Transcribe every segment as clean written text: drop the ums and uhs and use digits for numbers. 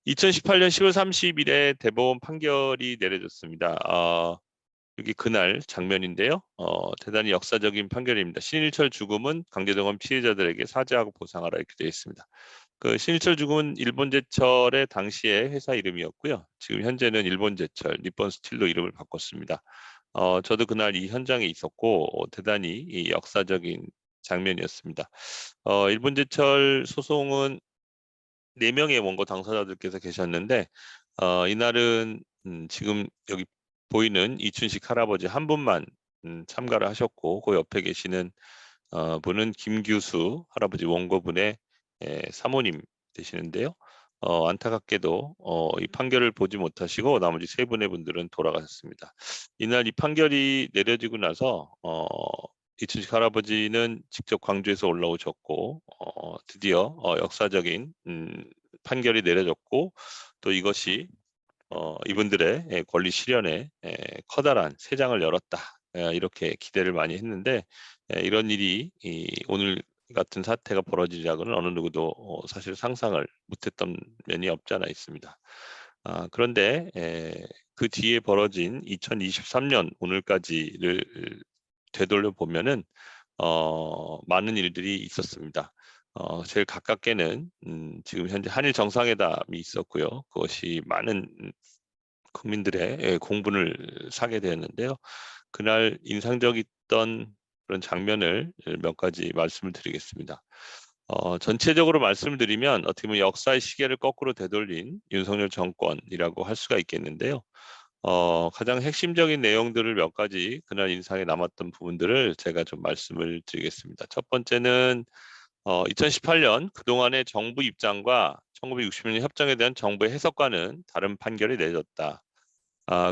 2018년 10월 30일에 대법원 판결이 내려졌습니다. 여기 그날 장면인데요. 대단히 역사적인 판결입니다. 신일철 죽음은 강제동원 피해자들에게 사죄하고 보상하라 이렇게 되어 있습니다. 그 신일철 죽음은 일본제철의 당시의 회사 이름이었고요. 지금 현재는 일본제철, 니폰스틸로 이름을 바꿨습니다. 저도 그날 이 현장에 있었고 대단히 이 역사적인 장면이었습니다. 일본제철 소송은 4명의 원고 당사자들께서 계셨는데 이날은 지금 여기 보이는 이춘식 할아버지 한 분만 참가를 하셨고 그 옆에 계시는 분은 김규수 할아버지 원고분의 사모님 되시는데요. 안타깝게도 이 판결을 보지 못하시고 나머지 3분의 분들은 돌아가셨습니다. 이날 이 판결이 내려지고 나서 이춘식 할아버지는 직접 광주에서 올라오셨고 드디어 역사적인 판결이 내려졌고 또 이것이 이분들의 권리 실현에 커다란 새 장을 열었다. 이렇게 기대를 많이 했는데 이런 일이 오늘 같은 사태가 벌어지자고는 어느 누구도 사실 상상을 못했던 면이 없지 않아 있습니다. 그런데 그 뒤에 벌어진 2023년 오늘까지를 되돌려 보면은 많은 일들이 있었습니다. 제일 가깝게는 지금 현재 한일 정상회담이 있었고요. 그것이 많은 국민들의 공분을 사게 되었는데요. 그날 인상적이었던 그런 장면을 몇 가지 말씀을 드리겠습니다. 전체적으로 말씀을 드리면 어떻게 보면 역사의 시계를 거꾸로 되돌린 윤석열 정권이라고 할 수가 있겠는데요. 가장 핵심적인 내용들을 몇 가지 그날 인상에 남았던 부분들을 제가 좀 말씀을 드리겠습니다. 첫 번째는 2018년 그동안의 정부 입장과 1960년 협정에 대한 정부의 해석과는 다른 판결이 내졌다.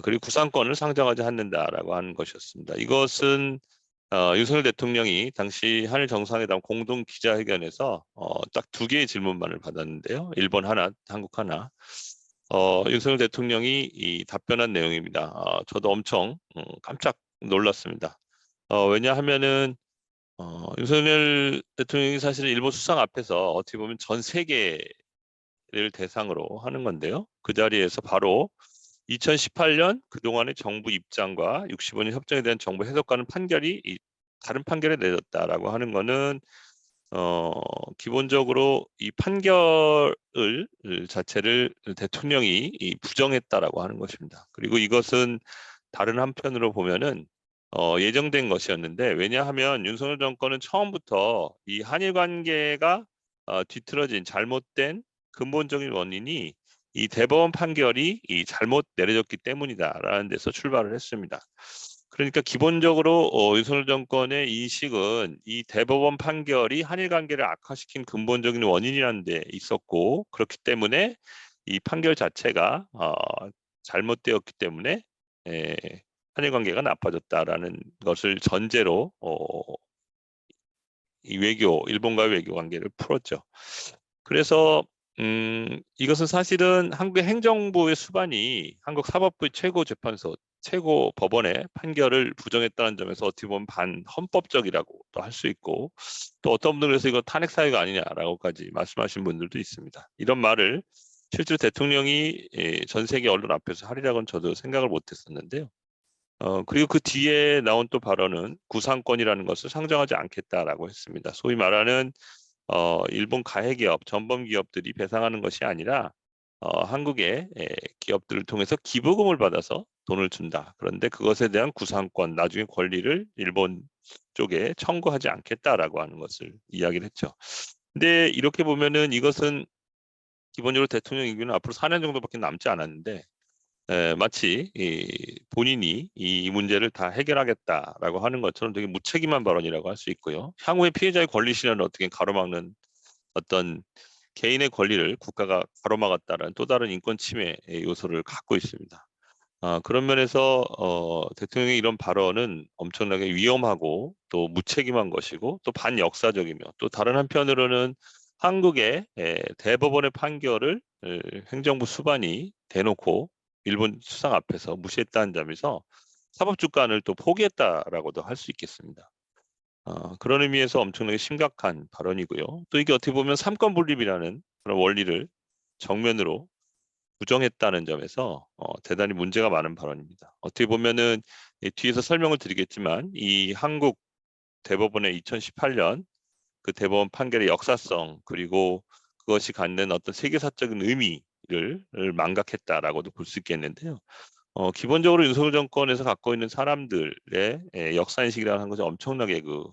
그리고 구상권을 상정하지 않는다라고 하는 것이었습니다. 이것은 윤석열 대통령이 당시 한일 정상회담 공동 기자회견에서 딱 2개의 질문만을 받았는데요. 일본 하나, 한국 하나. 윤석열 대통령이 이 답변한 내용입니다. 저도 엄청 깜짝 놀랐습니다. 왜냐하면은 윤석열 대통령이 사실은 일본 수상 앞에서 어떻게 보면 전 세계를 대상으로 하는 건데요. 그 자리에서 바로 2018년 그동안의 정부 입장과 65년 협정에 대한 정부 해석과는 판결이 다른 판결을 내렸다라고 하는 거는 기본적으로 이 판결을 자체를 대통령이 부정했다라고 하는 것입니다. 그리고 이것은 다른 한편으로 보면은 예정된 것이었는데 왜냐하면 윤석열 정권은 처음부터 이 한일 관계가 뒤틀어진 잘못된 근본적인 원인이 이 대법원 판결이 잘못 내려졌기 때문이다라는 데서 출발을 했습니다. 그러니까 기본적으로 윤석열 정권의 인식은 이 대법원 판결이 한일 관계를 악화시킨 근본적인 원인이라는 데 있었고 그렇기 때문에 이 판결 자체가 잘못되었기 때문에 한일 관계가 나빠졌다라는 것을 전제로 이 일본과의 외교 관계를 풀었죠. 그래서 이것은 사실은 한국의 행정부의 수반이 한국 사법부의 최고재판소, 최고법원의 판결을 부정했다는 점에서 어떻게 보면 반헌법적이라고 또 할 수 있고 또 어떤 분들에서 이거 탄핵 사유가 아니냐라고까지 말씀하신 분들도 있습니다. 이런 말을 실제로 대통령이 전 세계 언론 앞에서 하리라고는 저도 생각을 못했었는데요. 그리고 그 뒤에 나온 또 발언은 구상권이라는 것을 상정하지 않겠다라고 했습니다. 소위 말하는 일본 가해기업, 전범기업들이 배상하는 것이 아니라 한국의 기업들을 통해서 기부금을 받아서 돈을 준다. 그런데 그것에 대한 구상권, 나중에 권리를 일본 쪽에 청구하지 않겠다라고 하는 것을 이야기를 했죠. 근데 이렇게 보면은 이것은 기본적으로 대통령 임기는 앞으로 4년 정도밖에 남지 않았는데 마치 본인이 이 문제를 다 해결하겠다라고 하는 것처럼 되게 무책임한 발언이라고 할 수 있고요. 향후에 피해자의 권리 실현을 어떻게 가로막는 어떤 개인의 권리를 국가가 가로막았다는 또 다른 인권 침해 요소를 갖고 있습니다. 그런 면에서 대통령의 이런 발언은 엄청나게 위험하고 또 무책임한 것이고 또 반역사적이며 또 다른 한편으로는 한국의 대법원의 판결을 행정부 수반이 대놓고 일본 수상 앞에서 무시했다는 점에서 사법주권을 또 포기했다라고도 할 수 있겠습니다. 그런 의미에서 엄청나게 심각한 발언이고요. 또 이게 어떻게 보면 삼권 분립이라는 그런 원리를 정면으로 부정했다는 점에서 대단히 문제가 많은 발언입니다. 어떻게 보면은 뒤에서 설명을 드리겠지만 이 한국 대법원의 2018년 그 대법원 판결의 역사성 그리고 그것이 갖는 어떤 세계사적인 의미를 망각했다라고도 볼 수 있겠는데요. 기본적으로 윤석열 정권에서 갖고 있는 사람들의 역사인식이라는 것이 엄청나게 그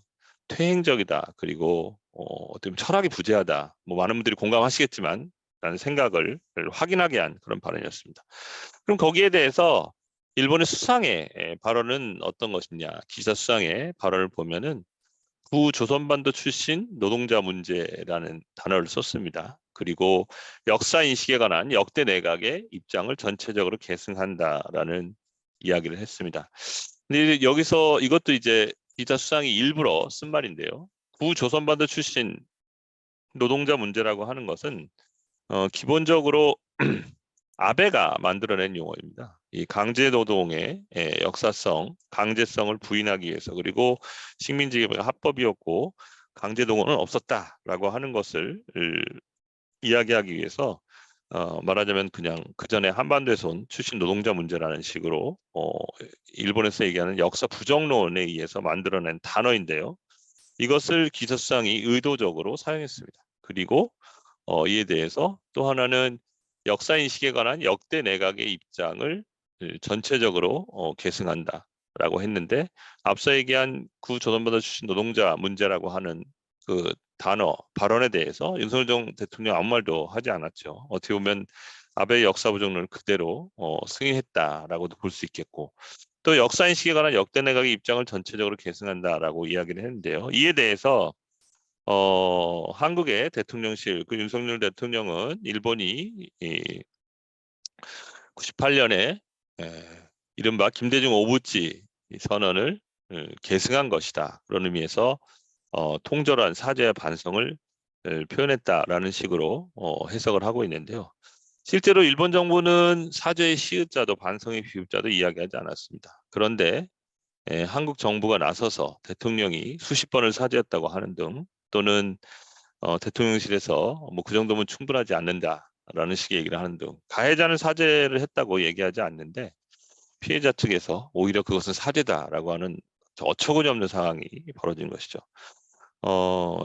퇴행적이다. 그리고 어떻게 보면 철학이 부재하다. 뭐 많은 분들이 공감하시겠지만 라는 생각을 확인하게 한 그런 발언이었습니다. 그럼 거기에 대해서 일본의 수상의 발언은 어떤 것이냐? 기사 수상의 발언을 보면은 구조선반도 출신 노동자 문제라는 단어를 썼습니다. 그리고 역사 인식에 관한 역대 내각의 입장을 전체적으로 계승한다라는 이야기를 했습니다. 근데 여기서 이것도 이제 기자 수상이 일부러 쓴 말인데요. 구조선반도 출신 노동자 문제라고 하는 것은 기본적으로 아베가 만들어낸 용어입니다. 이 강제노동의 역사성, 강제성을 부인하기 위해서 그리고 식민지배가 합법이었고 강제노동은 없었다라고 하는 것을 이야기하기 위해서 말하자면 그냥 그 전에 한반도에서 온 출신 노동자 문제라는 식으로 일본에서 얘기하는 역사 부정론에 의해서 만들어낸 단어인데요. 이것을 기사수상이 의도적으로 사용했습니다. 그리고 이에 대해서 또 하나는 역사인식에 관한 역대 내각의 입장을 전체적으로 계승한다라고 했는데 앞서 얘기한 구조선바다 출신 노동자 문제라고 하는 그 단어 발언에 대해서 윤석열 대통령 아무 말도 하지 않았죠. 어떻게 보면 아베의 역사 부정론을 그대로 승인했다라고도 볼 수 있겠고 또 역사인식에 관한 역대 내각의 입장을 전체적으로 계승한다라고 이야기를 했는데요. 이에 대해서 한국의 대통령실, 그 윤석열 대통령은 일본이 98년에 이른바 김대중 오부치 선언을 계승한 것이다. 그런 의미에서 통절한 사죄와 반성을 표현했다라는 식으로 해석을 하고 있는데요. 실제로 일본 정부는 사죄의 시읒자도 반성의 비읒자도 이야기하지 않았습니다. 그런데 한국 정부가 나서서 대통령이 수십 번을 사죄했다고 하는 등 또는 대통령실에서 뭐 그 정도면 충분하지 않는다라는 식의 얘기를 하는 등 가해자는 사죄를 했다고 얘기하지 않는데 피해자 측에서 오히려 그것은 사죄다라고 하는 어처구니없는 상황이 벌어진 것이죠.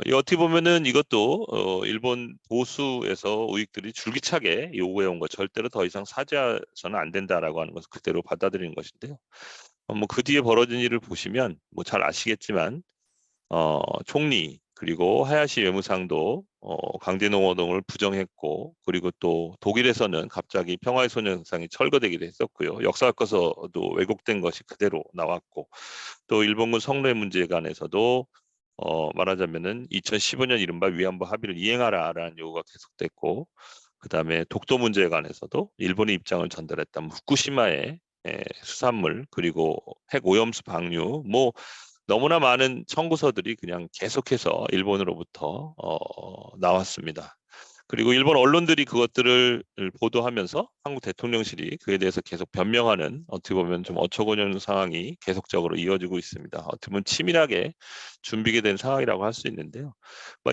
이 어떻게 보면은 이것도 일본 보수에서 우익들이 줄기차게 요구해온 것 절대로 더 이상 사죄해서는 안 된다라고 하는 것을 그대로 받아들이는 것인데요. 뭐 그 뒤에 벌어진 일을 보시면 뭐 잘 아시겠지만 총리 그리고 하야시 외무상도 강제노동을 부정했고 그리고 또 독일에서는 갑자기 평화의 소년상이 철거되기도 했었고요. 역사학에서도 왜곡된 것이 그대로 나왔고 또 일본군 성노예 문제에 관해서도 말하자면은 2015년 이른바 위안부 합의를 이행하라라는 요구가 계속됐고 그다음에 독도 문제에 관해서도 일본의 입장을 전달했다. 후쿠시마의 수산물 그리고 핵 오염수 방류 뭐 너무나 많은 청구서들이 그냥 계속해서 일본으로부터 나왔습니다. 그리고 일본 언론들이 그것들을 보도하면서 한국 대통령실이 그에 대해서 계속 변명하는 어떻게 보면 좀 어처구니없는 상황이 계속적으로 이어지고 있습니다. 어떻게 보면 치밀하게 준비가 된 상황이라고 할 수 있는데요.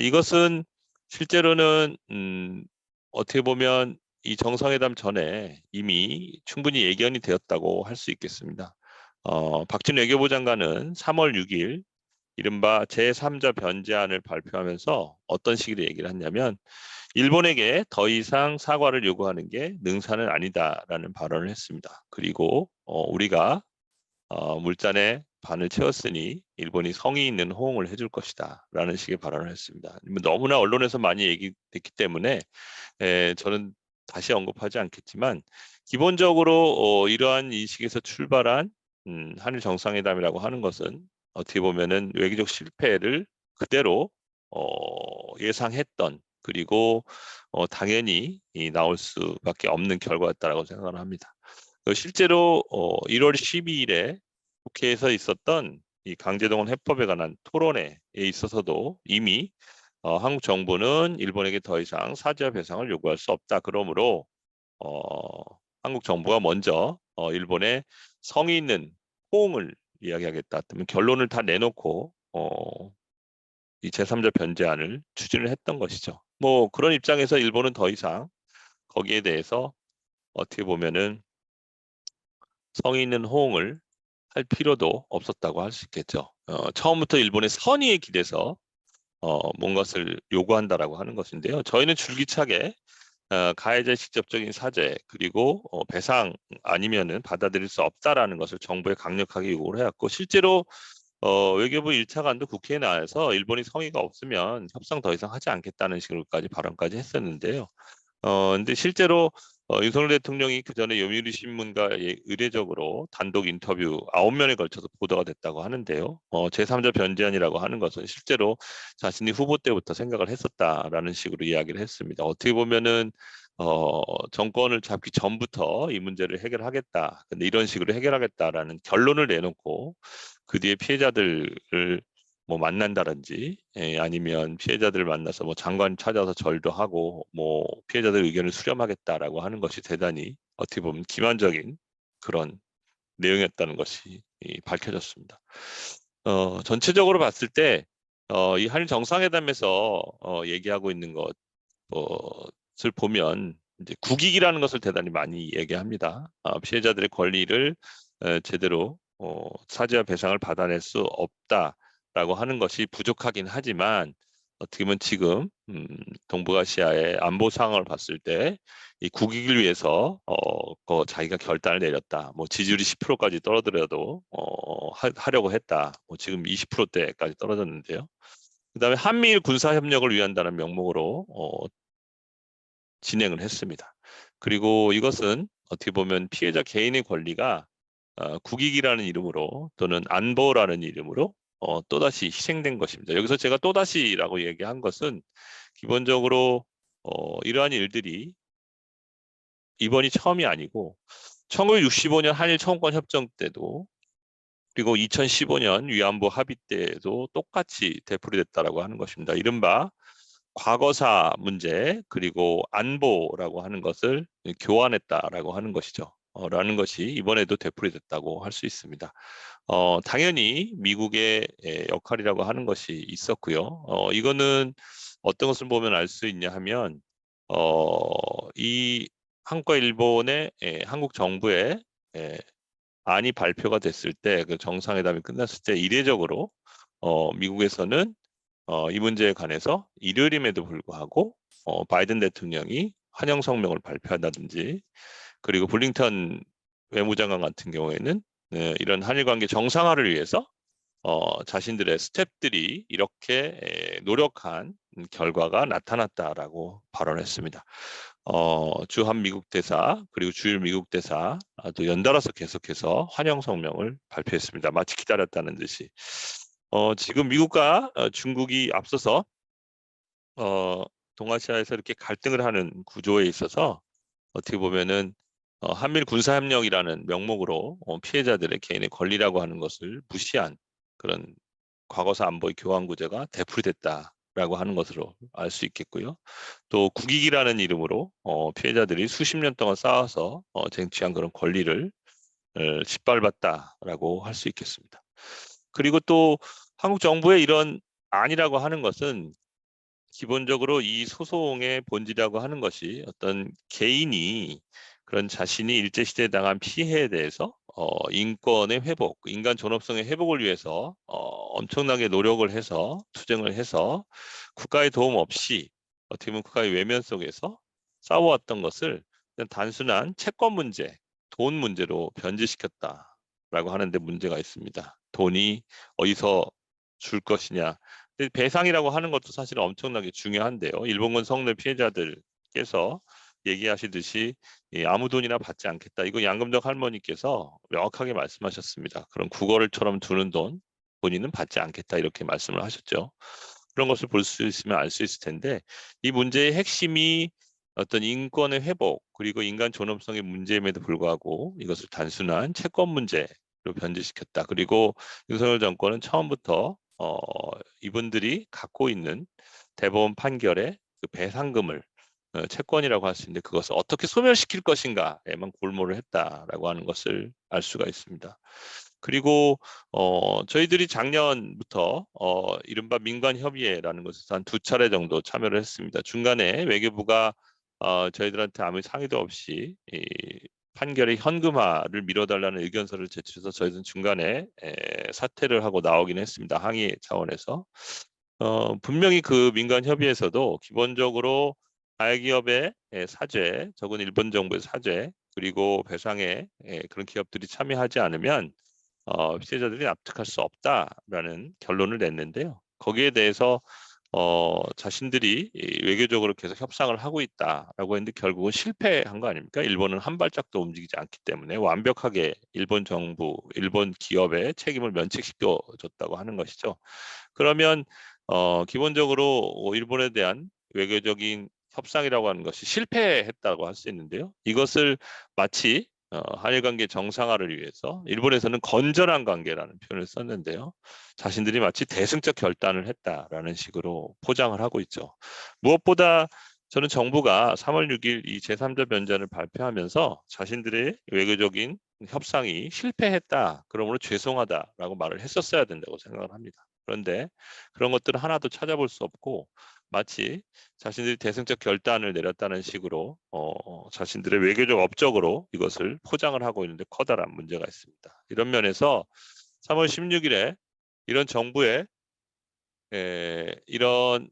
이것은 실제로는 어떻게 보면 이 정상회담 전에 이미 충분히 예견이 되었다고 할 수 있겠습니다. 박진 외교부 장관은 3월 6일 이른바 제3자 변제안을 발표하면서 어떤 식으로 얘기를 했냐면 일본에게 더 이상 사과를 요구하는 게 능사는 아니다라는 발언을 했습니다. 그리고 우리가 물잔에 반을 채웠으니 일본이 성의 있는 호응을 해줄 것이다라는 식의 발언을 했습니다. 너무나 언론에서 많이 얘기됐기 때문에 저는 다시 언급하지 않겠지만 기본적으로 이러한 인식에서 출발한 한일 정상회담이라고 하는 것은 어떻게 보면은 외교적 실패를 그대로 예상했던 그리고 당연히 나올 수밖에 없는 결과였다라고 생각을 합니다. 실제로 1월 12일에 국회에서 있었던 이 강제동원 해법에 관한 토론회에 있어서도 이미 한국 정부는 일본에게 더 이상 사죄와 배상을 요구할 수 없다. 그러므로 한국 정부가 먼저 일본에 성의 있는 호응을 이야기하겠다. 그러면 결론을 다 내놓고 이 제3자 변제안을 추진을 했던 것이죠. 뭐 그런 입장에서 일본은 더 이상 거기에 대해서 어떻게 보면은 성의 있는 호응을 할 필요도 없었다고 할 수 있겠죠. 처음부터 일본의 선의에 기대서 뭔가를 요구한다라고 하는 것인데요. 저희는 줄기차게 가해자의 직접적인 사죄 그리고 배상 아니면은 받아들일 수 없다라는 것을 정부에 강력하게 요구를 해왔고 실제로 외교부 1차 관도 국회에 나와서 일본이 성의가 없으면 협상 더 이상 하지 않겠다는 식으로까지 발언까지 했었는데요. 근데 실제로 윤석열 대통령이 그 전에 요미우리 신문과 의례적으로 단독 인터뷰 9면에 걸쳐서 보도가 됐다고 하는데요. 제3자 변제안이라고 하는 것은 실제로 자신이 후보 때부터 생각을 했었다라는 식으로 이야기를 했습니다. 어떻게 보면은 정권을 잡기 전부터 이 문제를 해결하겠다. 근데 이런 식으로 해결하겠다라는 결론을 내놓고 그 뒤에 피해자들을 뭐 만난다든지 아니면 피해자들을 만나서 뭐 장관 찾아서 절도 하고 뭐 피해자들 의견을 수렴하겠다라고 하는 것이 대단히 어떻게 보면 기만적인 그런 내용이었다는 것이 밝혀졌습니다. 전체적으로 봤을 때 이 한일 정상회담에서 얘기하고 있는 것을 보면 이제 국익이라는 것을 대단히 많이 얘기합니다. 피해자들의 권리를 제대로 사죄와 배상을 받아낼 수 없다라고 하는 것이 부족하긴 하지만 어떻게 보면 지금 동북아시아의 안보 상황을 봤을 때 이 국익을 위해서 자기가 결단을 내렸다. 뭐 지지율이 10%까지 떨어뜨려도 하려고 했다. 뭐 지금 20%대까지 떨어졌는데요. 그다음에 한미일 군사 협력을 위한다는 명목으로 진행을 했습니다. 그리고 이것은 어떻게 보면 피해자 개인의 권리가 국익이라는 이름으로 또는 안보라는 이름으로 또다시 희생된 것입니다. 여기서 제가 또다시라고 얘기한 것은 기본적으로 이러한 일들이 이번이 처음이 아니고 1965년 한일 청구권 협정 때도 그리고 2015년 위안부 합의 때에도 똑같이 되풀이됐다라고 하는 것입니다. 이른바 과거사 문제 그리고 안보라고 하는 것을 교환했다라고 하는 것이죠. 라는 것이 이번에도 되풀이됐다고 할 수 있습니다. 당연히 미국의 역할이라고 하는 것이 있었고요. 이거는 어떤 것을 보면 알 수 있냐 하면 이 한국과 일본의 한국 정부의 안이 발표가 됐을 때 그 정상회담이 끝났을 때 이례적으로 미국에서는 이 문제에 관해서 일요일임에도 불구하고 바이든 대통령이 환영 성명을 발표한다든지 그리고 블링턴 외무장관 같은 경우에는 이런 한일 관계 정상화를 위해서 자신들의 스텝들이 이렇게 노력한 결과가 나타났다라고 발언했습니다. 주한 미국 대사 그리고 주일 미국 대사 또 연달아서 계속해서 환영 성명을 발표했습니다. 마치 기다렸다는 듯이. 지금 미국과 중국이 앞서서 동아시아에서 이렇게 갈등을 하는 구조에 있어서 어떻게 보면은 한미일 군사협력이라는 명목으로 피해자들의 개인의 권리라고 하는 것을 무시한 그런 과거사 안보의 교환 구제가 되풀이됐다라고 하는 것으로 알 수 있겠고요. 또 국익이라는 이름으로 피해자들이 수십 년 동안 쌓아서 쟁취한 그런 권리를 짓밟았다라고 할 수 있겠습니다. 그리고 또 한국 정부의 이런 안이라고 하는 것은 기본적으로 이 소송의 본질이라고 하는 것이 어떤 개인이 그런 자신이 일제시대에 당한 피해에 대해서 인권의 회복, 인간 존엄성의 회복을 위해서 엄청나게 노력을 해서 투쟁을 해서 국가의 도움 없이 어떻게 보면 국가의 외면 속에서 싸워왔던 것을 그냥 단순한 채권 문제, 돈 문제로 변질시켰다라고 하는데 문제가 있습니다. 돈이 어디서 줄 것이냐. 배상이라고 하는 것도 사실 엄청나게 중요한데요. 일본군 성노예 피해자들께서 얘기하시듯이 아무 돈이나 받지 않겠다. 이거 양금덕 할머니께서 명확하게 말씀하셨습니다. 그럼 국어를처럼 두는 돈, 본인은 받지 않겠다 이렇게 말씀을 하셨죠. 그런 것을 볼 수 있으면 알 수 있을 텐데 이 문제의 핵심이 어떤 인권의 회복 그리고 인간 존엄성의 문제임에도 불구하고 이것을 단순한 채권 문제로 변질시켰다. 그리고 윤석열 정권은 처음부터 이분들이 갖고 있는 대법원 판결의 그 배상금을 채권이라고 할 수 있는데 그것을 어떻게 소멸시킬 것인가에만 골몰을 했다라고 하는 것을 알 수가 있습니다. 그리고 저희들이 작년부터 이른바 민관협의회라는 것에서 한 2차례 정도 참여를 했습니다. 중간에 외교부가 저희들한테 아무 상의도 없이 이 판결의 현금화를 미뤄달라는 의견서를 제출해서 저희는 중간에 사퇴를 하고 나오긴 했습니다. 항의 차원에서. 분명히 그 민간 협의에서도 기본적으로 가해기업의 사죄, 적은 일본 정부의 사죄, 그리고 배상에 그런 기업들이 참여하지 않으면 피해자들이 납득할 수 없다라는 결론을 냈는데요. 거기에 대해서 자신들이 외교적으로 계속 협상을 하고 있다라고 했는데 결국은 실패한 거 아닙니까? 일본은 한 발짝도 움직이지 않기 때문에 완벽하게 일본 정부, 일본 기업의 책임을 면책시켜 줬다고 하는 것이죠. 그러면 기본적으로 일본에 대한 외교적인 협상이라고 하는 것이 실패했다고 할 수 있는데요. 이것을 마치 한일 관계 정상화를 위해서 일본에서는 건전한 관계라는 표현을 썼는데요. 자신들이 마치 대승적 결단을 했다라는 식으로 포장을 하고 있죠. 무엇보다 저는 정부가 3월 6일 이 제3자 변전을 발표하면서 자신들의 외교적인 협상이 실패했다. 그러므로 죄송하다라고 말을 했었어야 된다고 생각을 합니다. 그런데 그런 것들은 하나도 찾아볼 수 없고 마치 자신들이 대승적 결단을 내렸다는 식으로 자신들의 외교적 업적으로 이것을 포장을 하고 있는데 커다란 문제가 있습니다. 이런 면에서 3월 16일에 이런 정부의 이런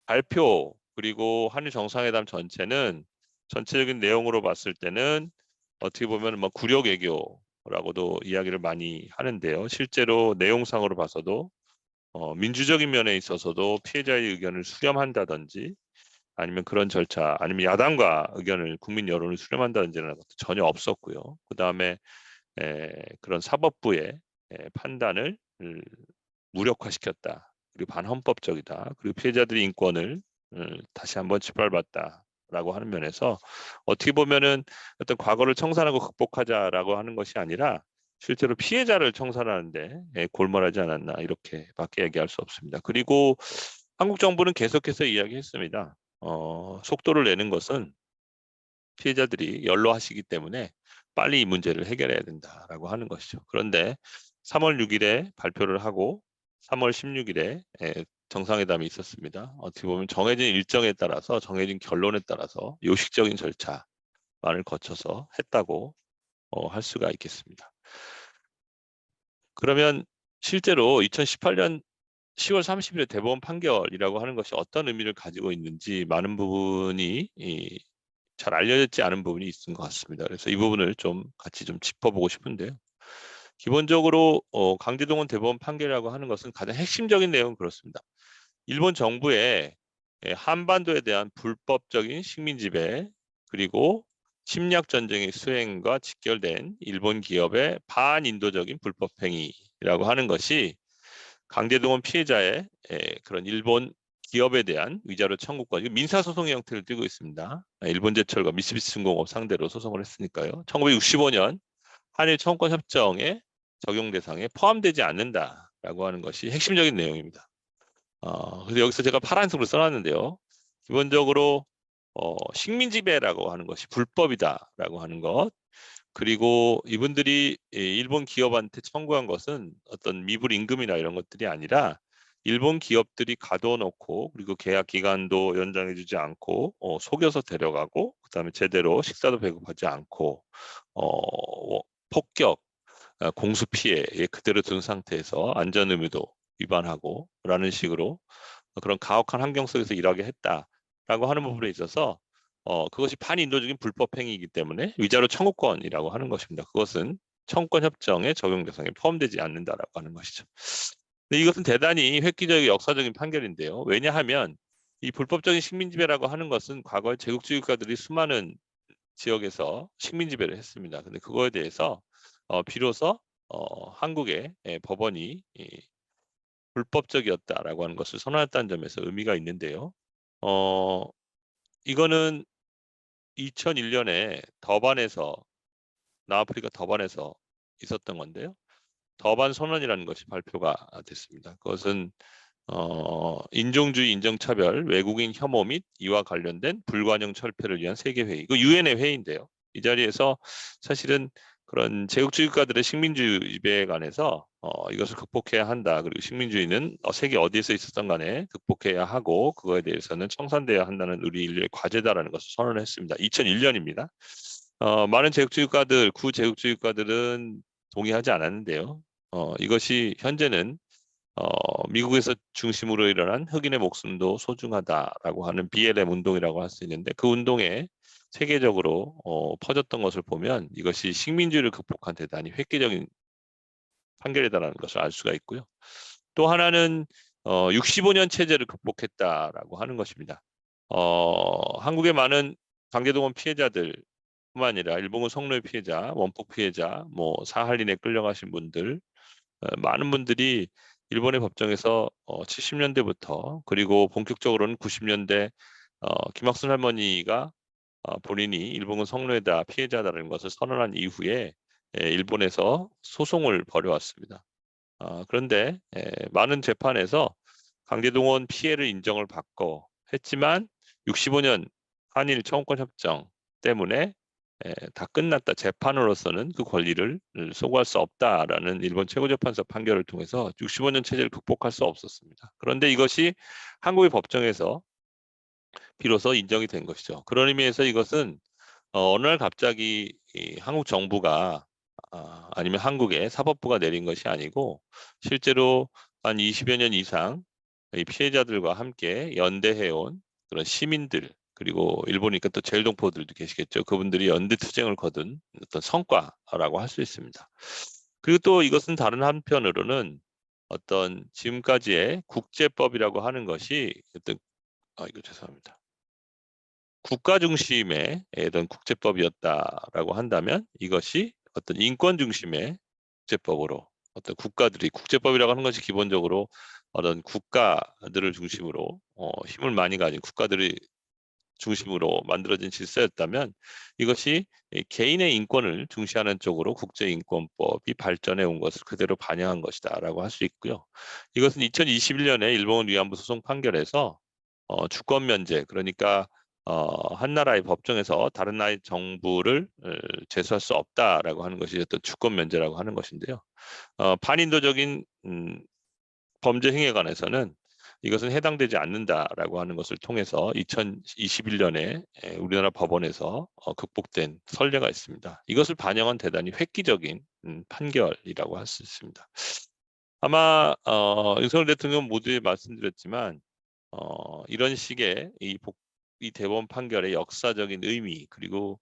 발표 그리고 한일 정상회담 전체는 전체적인 내용으로 봤을 때는 어떻게 보면 뭐 굴욕 외교라고도 이야기를 많이 하는데요. 실제로 내용상으로 봐서도 민주적인 면에 있어서도 피해자의 의견을 수렴한다든지 아니면 그런 절차 아니면 야당과 의견을 국민 여론을 수렴한다든지는 것도 전혀 없었고요. 그다음에 그런 사법부의 판단을 무력화시켰다. 그리고 반헌법적이다. 그리고 피해자들의 인권을 다시 한번 짓밟았다라고 하는 면에서 어떻게 보면은 어떤 과거를 청산하고 극복하자라고 하는 것이 아니라 실제로 피해자를 청산하는데 골몰하지 않았나 이렇게밖에 얘기할 수 없습니다. 그리고 한국 정부는 계속해서 이야기했습니다. 속도를 내는 것은 피해자들이 연로하시기 때문에 빨리 이 문제를 해결해야 된다라고 하는 것이죠. 그런데 3월 6일에 발표를 하고 3월 16일에 정상회담이 있었습니다. 어떻게 보면 정해진 일정에 따라서 정해진 결론에 따라서 요식적인 절차만을 거쳐서 했다고 할 수가 있겠습니다. 그러면 실제로 2018년 10월 30일에 대법원 판결이라고 하는 것이 어떤 의미를 가지고 있는지 많은 부분이 잘 알려졌지 않은 부분이 있는 것 같습니다. 그래서 이 부분을 좀 같이 좀 짚어보고 싶은데요. 기본적으로 강제동원 대법원 판결이라고 하는 것은 가장 핵심적인 내용은 그렇습니다. 일본 정부의 한반도에 대한 불법적인 식민 지배 그리고 침략 전쟁의 수행과 직결된 일본 기업의 반인도적인 불법 행위라고 하는 것이 강제동원 피해자의 그런 일본 기업에 대한 위자료 청구권, 민사소송의 형태를 띠고 있습니다. 일본제철과 미쓰비시중공업 상대로 소송을 했으니까요. 1965년 한일 청구권 협정의 적용 대상에 포함되지 않는다라고 하는 것이 핵심적인 내용입니다. 그래서 여기서 제가 파란색으로 써놨는데요. 기본적으로 식민지배라고 하는 것이 불법이다라고 하는 것, 그리고 이분들이 일본 기업한테 청구한 것은 어떤 미불 임금이나 이런 것들이 아니라 일본 기업들이 가둬놓고 그리고 계약 기간도 연장해주지 않고 속여서 데려가고 그다음에 제대로 식사도 배급하지 않고 폭격, 공수 피해에 그대로 둔 상태에서 안전 의무도 위반하고 라는 식으로 그런 가혹한 환경 속에서 일하게 했다라고 하는 부분에 있어서 그것이 반인도적인 불법 행위이기 때문에 위자료 청구권이라고 하는 것입니다. 그것은 청구권 협정의 적용 대상에 포함되지 않는다라고 하는 것이죠. 근데 이것은 대단히 획기적이고 역사적인 판결인데요. 왜냐하면 이 불법적인 식민지배라고 하는 것은 과거에 제국주의 국가들이 수많은 지역에서 식민지배를 했습니다. 근데 그거에 대해서 비로소 한국의 법원이 불법적이었다라고 하는 것을 선언했다는 점에서 의미가 있는데요. 이거는 2001년에 더반에서 남아프리카 더반에서 있었던 건데요. 더반 선언이라는 것이 발표가 됐습니다. 그것은 인종주의, 인종차별, 외국인 혐오 및 이와 관련된 불관용 철폐를 위한 세계회의, 그 유엔의 회의인데요. 이 자리에서 사실은 그런 제국주의 국가들의 식민주의 지배에 관해서 이것을 극복해야 한다. 그리고 식민주의는 세계 어디에서 있었던 간에 극복해야 하고 그거에 대해서는 청산돼야 한다는 우리 인류의 과제다라는 것을 선언을 했습니다. 2001년입니다. 많은 제국주의 국가들, 구제국주의 국가들은 동의하지 않았는데요. 이것이 현재는 미국에서 중심으로 일어난 흑인의 목숨도 소중하다라고 하는 BLM 운동이라고 할 수 있는데 그 운동에 세계적으로 퍼졌던 것을 보면 이것이 식민주의를 극복한 대단히 획기적인 판결이다라는 것을 알 수가 있고요. 또 하나는 65년 체제를 극복했다라고 하는 것입니다. 한국의 많은 강제동원 피해자들 뿐만 아니라 일본군 성노예 피해자, 원폭 피해자, 뭐 사할린에 끌려가신 분들 많은 분들이 일본의 법정에서 70년대부터 그리고 본격적으로는 90년대 김학순 할머니가 본인이 일본군 성노예다 피해자다라는 것을 선언한 이후에 일본에서 소송을 벌여왔습니다. 그런데 많은 재판에서 강제동원 피해를 인정을 받고 했지만 65년 한일 청구권 협정 때문에 다 끝났다. 재판으로서는 그 권리를 소구할 수 없다라는 일본 최고재판소 판결을 통해서 65년 체제를 극복할 수 없었습니다. 그런데 이것이 한국의 법정에서 비로소 인정이 된 것이죠. 그런 의미에서 이것은 어느 날 갑자기 한국 정부가 아니면 한국의 사법부가 내린 것이 아니고 실제로 한 20여 년 이상 이 피해자들과 함께 연대해온 그런 시민들 그리고 일본이니까 또 제일동포들도 계시겠죠. 그분들이 연대 투쟁을 거둔 어떤 성과라고 할 수 있습니다. 그리고 또 이것은 다른 한편으로는 어떤 지금까지의 국제법이라고 하는 것이 어떤 이거 죄송합니다. 국가 중심의 이런 국제법이었다라고 한다면 이것이 어떤 인권 중심의 국제법으로 어떤 국가들이 국제법이라고 하는 것이 기본적으로 어떤 국가들을 중심으로 힘을 많이 가진 국가들이 중심으로 만들어진 질서였다면 이것이 개인의 인권을 중시하는 쪽으로 국제인권법이 발전해 온 것을 그대로 반영한 것이다라고 할 수 있고요. 이것은 2021년에 일본 위안부 소송 판결에서 주권 면제 그러니까 한 나라의 법정에서 다른 나라의 정부를 제소할 수 없다라고 하는 것이 어떤 주권 면제라고 하는 것인데요. 반인도적인 범죄 행위에 관해서는 이것은 해당되지 않는다라고 하는 것을 통해서 2021년에 우리나라 법원에서 극복된 선례가 있습니다. 이것을 반영한 대단히 획기적인 판결이라고 할 수 있습니다. 아마 윤석열 대통령 모두에 말씀드렸지만 이런 식의 이 대법원 판결의 역사적인 의미 그리고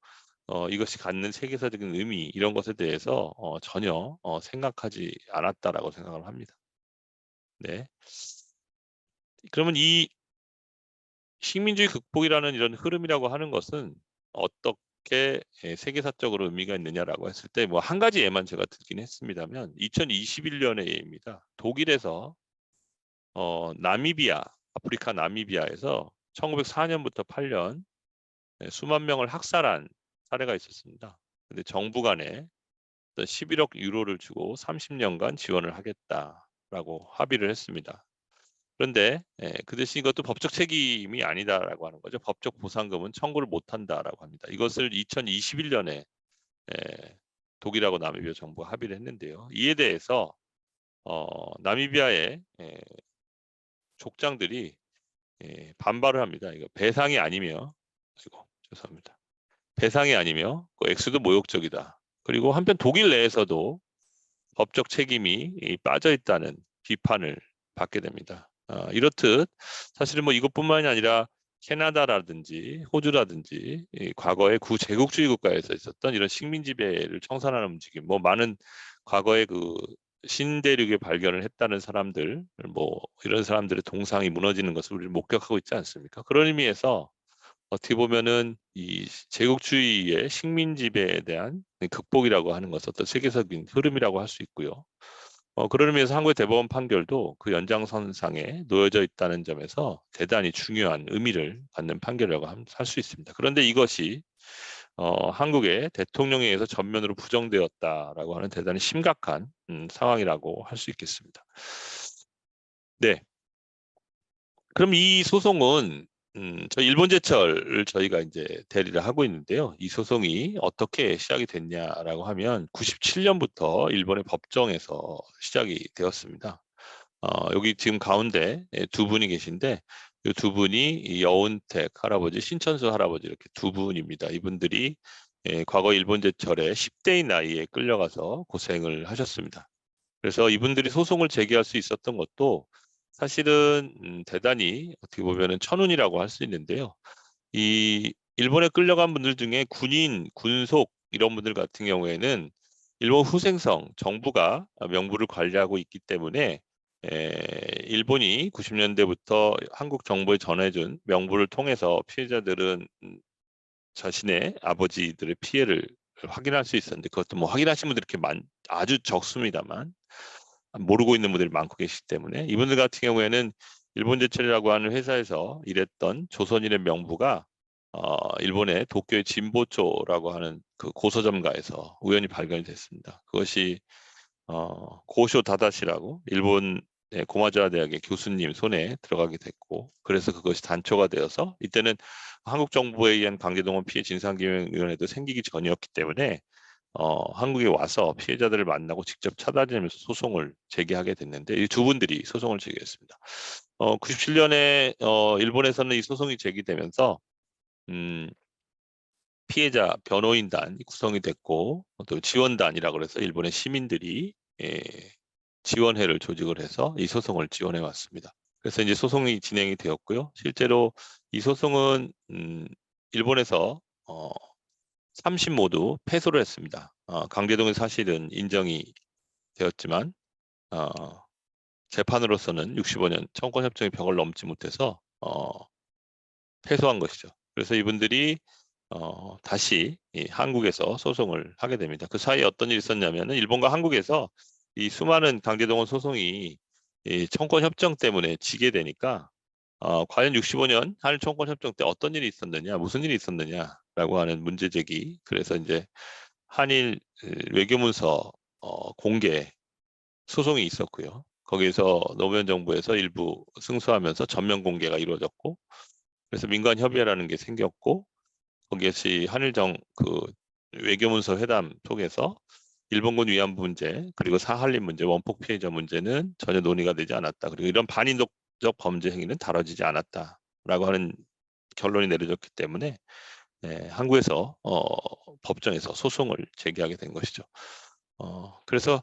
이것이 갖는 세계사적인 의미 이런 것에 대해서 전혀 생각하지 않았다라고 생각을 합니다. 네. 그러면 이 식민주의 극복이라는 이런 흐름이라고 하는 것은 어떻게 세계사적으로 의미가 있느냐라고 했을 때 뭐 한 가지 예만 제가 듣긴 했습니다면 2021년의 예입니다. 독일에서 나미비아, 아프리카 나미비아에서 1904년부터 8년 수만 명을 학살한 사례가 있었습니다. 근데 정부 간에 11억 유로를 주고 30년간 지원을 하겠다라고 합의를 했습니다. 그런데 그 대신 이것도 법적 책임이 아니다라고 하는 거죠. 법적 보상금은 청구를 못한다라고 합니다. 이것을 2021년에 독일하고 나미비아 정부가 합의를 했는데요. 이에 대해서 나미비아의 족장들이 반발을 합니다. 이거 배상이 아니며, 죄송합니다. 배상이 아니며 그 액수도 모욕적이다. 그리고 한편 독일 내에서도 법적 책임이 빠져 있다는 비판을 받게 됩니다. 이렇듯 사실은 뭐 이것뿐만이 아니라 캐나다라든지 호주라든지 과거의 구제국주의 국가에서 있었던 이런 식민 지배를 청산하는 움직임, 뭐 많은 과거의 그 신대륙에 발견을 했다는 사람들, 뭐 이런 사람들의 동상이 무너지는 것을 우리는 목격하고 있지 않습니까? 그런 의미에서 어떻게 보면은 이 제국주의의 식민 지배에 대한 극복이라고 하는 것은 어떤 세계적인 흐름이라고 할 수 있고요. 그런 의미에서 한국의 대법원 판결도 그 연장선상에 놓여져 있다는 점에서 대단히 중요한 의미를 갖는 판결이라고 할 수 있습니다. 그런데 이것이 한국의 대통령에 의해서 전면으로 부정되었다라고 하는 대단히 심각한 상황이라고 할 수 있겠습니다. 네. 그럼 이 소송은 저희 일본제철을 저희가 이제 대리를 하고 있는데요. 이 소송이 어떻게 시작이 됐냐라고 하면 97년부터 일본의 법정에서 시작이 되었습니다. 여기 지금 가운데 두 분이 계신데 이 두 분이 이 여운택 할아버지, 신천수 할아버지 이렇게 두 분입니다. 이분들이 과거 일본제철에 10대인 나이에 끌려가서 고생을 하셨습니다. 그래서 이분들이 소송을 제기할 수 있었던 것도 사실은 대단히 어떻게 보면은 천운이라고 할 수 있는데요. 이 일본에 끌려간 분들 중에 군인, 군속 이런 분들 같은 경우에는 일본 후생성 정부가 명부를 관리하고 있기 때문에 일본이 90년대부터 한국 정부에 전해준 명부를 통해서 피해자들은 자신의 아버지들의 피해를 확인할 수 있었는데 그것도 뭐 확인하신 분들이 이렇게 아주 적습니다만 모르고 있는 분들이 많고 계시기 때문에 이분들 같은 경우에는 일본제철이라고 하는 회사에서 일했던 조선인의 명부가 일본의 도쿄의 진보초라고 하는 그 고서점가에서 우연히 발견이 됐습니다. 그것이 고쇼 다다시라고 일본 고마즈와 대학의 교수님 손에 들어가게 됐고 그래서 그것이 단초가 되어서 이때는 한국 정부에 의한 강제동원 피해 진상규명위원회도 생기기 전이었기 때문에 한국에 와서 피해자들을 만나고 직접 찾아다니면서 소송을 제기하게 됐는데 이 두 분들이 소송을 제기했습니다. 97년에 일본에서는 이 소송이 제기되면서 음, 피해자 변호인단이 구성이 됐고 또 지원단이라고 해서 일본의 시민들이 지원회를 조직을 해서 이 소송을 지원해 왔습니다. 그래서 이제 소송이 진행이 되었고요. 실제로 이 소송은 일본에서 3심 모두 패소를 했습니다. 강제동의 사실은 인정이 되었지만 재판으로서는 65년 청구협정의 벽을 넘지 못해서 패소한 것이죠. 그래서 이분들이 다시 한국에서 소송을 하게 됩니다. 그 사이에 어떤 일이 있었냐면은 일본과 한국에서 이 수많은 강제동원 소송이 이 청구협정 때문에 지게 되니까 과연 65년 한일 청구협정 때 어떤 일이 있었느냐, 무슨 일이 있었느냐라고 하는 문제 제기. 그래서 이제 한일 외교문서 공개 소송이 있었고요. 거기에서 노무현 정부에서 일부 승소하면서 전면 공개가 이루어졌고, 그래서 민관 협의회라는 게 생겼고, 거기에서 한일정 그 외교문서 회담 속에서 일본군 위안부 문제 그리고 사할린 문제, 원폭 피해자 문제는 전혀 논의가 되지 않았다. 그리고 이런 반인도적 범죄 행위는 다뤄지지 않았다라고 하는 결론이 내려졌기 때문에 한국에서 법정에서 소송을 제기하게 된 것이죠. 그래서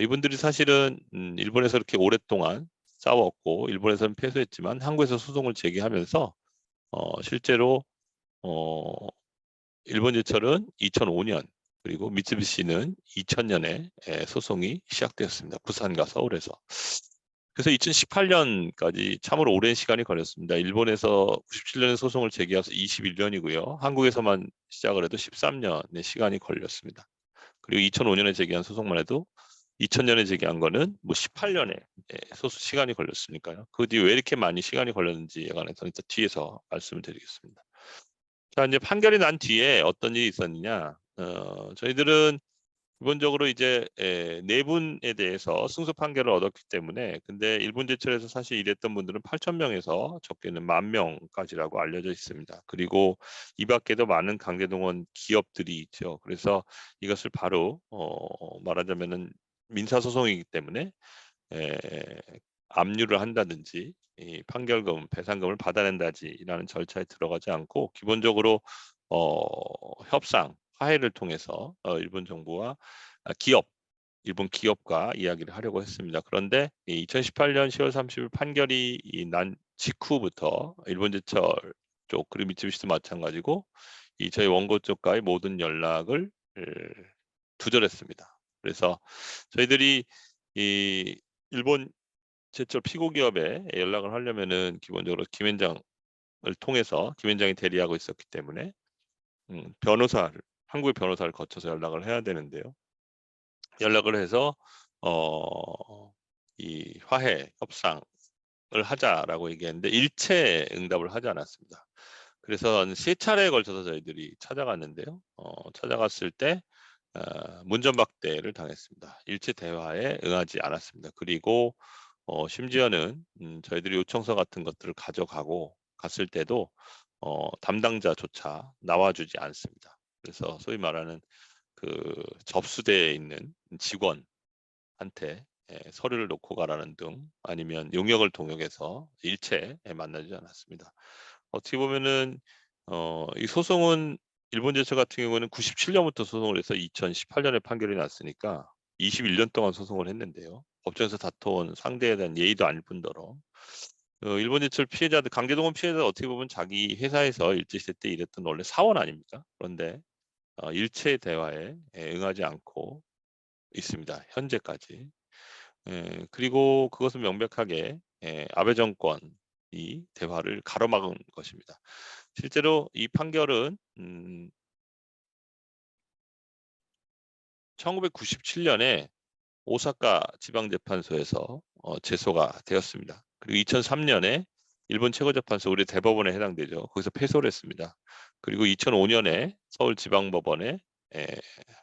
이분들이 사실은 일본에서 이렇게 오랫동안 싸웠고 일본에서는 패소했지만 한국에서 소송을 제기하면서 실제로 어, 일본제철은 2005년 그리고 미쓰비시는 2000년에 소송이 시작되었습니다. 부산과 서울에서. 그래서 2018년까지 참으로 오랜 시간이 걸렸습니다. 일본에서 97년에 소송을 제기해서 21년이고요. 한국에서만 시작을 해도 13년의 시간이 걸렸습니다. 그리고 2005년에 제기한 소송만 해도 2000년에 제기한 거는 뭐 18년에 소수 시간이 걸렸으니까요. 그 뒤에 왜 이렇게 많이 시간이 걸렸는지에 관해서는 일단 뒤에서 말씀을 드리겠습니다. 자, 이제 판결이 난 뒤에 어떤 일이 있었느냐? 저희들은 기본적으로 이제 네 분에 대해서 승소 판결을 얻었기 때문에 근데 일본제철에서 사실 일했던 분들은 8,000명에서 적게는 10,000명까지라고 알려져 있습니다. 그리고 이 밖에도 많은 강제동원 기업들이 있죠. 그래서 이것을 바로 말하자면은 민사소송이기 때문에 에, 압류를 한다든지 이 판결금, 배상금을 받아낸다지라는 절차에 들어가지 않고 기본적으로 협상, 화해를 통해서 일본 정부와 기업, 일본 기업과 이야기를 하려고 했습니다. 그런데 2018년 10월 30일 판결이 난 직후부터 일본제철 쪽 그리고 미쓰비시도 마찬가지고 이 저희 원고 쪽과의 모든 연락을 두절했습니다. 그래서 저희들이 이 일본 제철 피고 기업에 연락을 하려면은 기본적으로 김현장을 통해서 김현장이 대리하고 있었기 때문에 변호사를 한국의 변호사를 거쳐서 연락을 해야 되는데요. 연락을 해서 이 화해 협상을 하자라고 얘기했는데 일체 응답을 하지 않았습니다. 그래서 세 차례에 걸쳐서 저희들이 찾아갔는데요. 찾아갔을 때 문전박대를 당했습니다. 일체 대화에 응하지 않았습니다. 그리고 심지어는 저희들이 요청서 같은 것들을 가져가고 갔을 때도 담당자조차 나와주지 않습니다. 그래서 소위 말하는 그 접수대에 있는 직원한테 서류를 놓고 가라는 등 아니면 용역을 동역해서 일체 만나지 않았습니다. 어떻게 보면은 이 소송은 일본 제철 같은 경우는 97년부터 소송을 해서 2018년에 판결이 났으니까 21년 동안 소송을 했는데요. 법정에서 다퉈온 상대에 대한 예의도 아닐 뿐더러 일본 제철 피해자들, 강제동원 피해자들 어떻게 보면 자기 회사에서 일제시대 때 일했던 원래 사원 아닙니까? 그런데 일체 대화에 응하지 않고 있습니다. 현재까지. 그리고 그것은 명백하게 아베 정권이 대화를 가로막은 것입니다. 실제로 이 판결은 1997년에 오사카 지방재판소에서 제소가 되었습니다. 그리고 2003년에 일본 최고재판소 우리 대법원에 해당되죠. 거기서 패소를 했습니다. 그리고 2005년에 서울지방법원에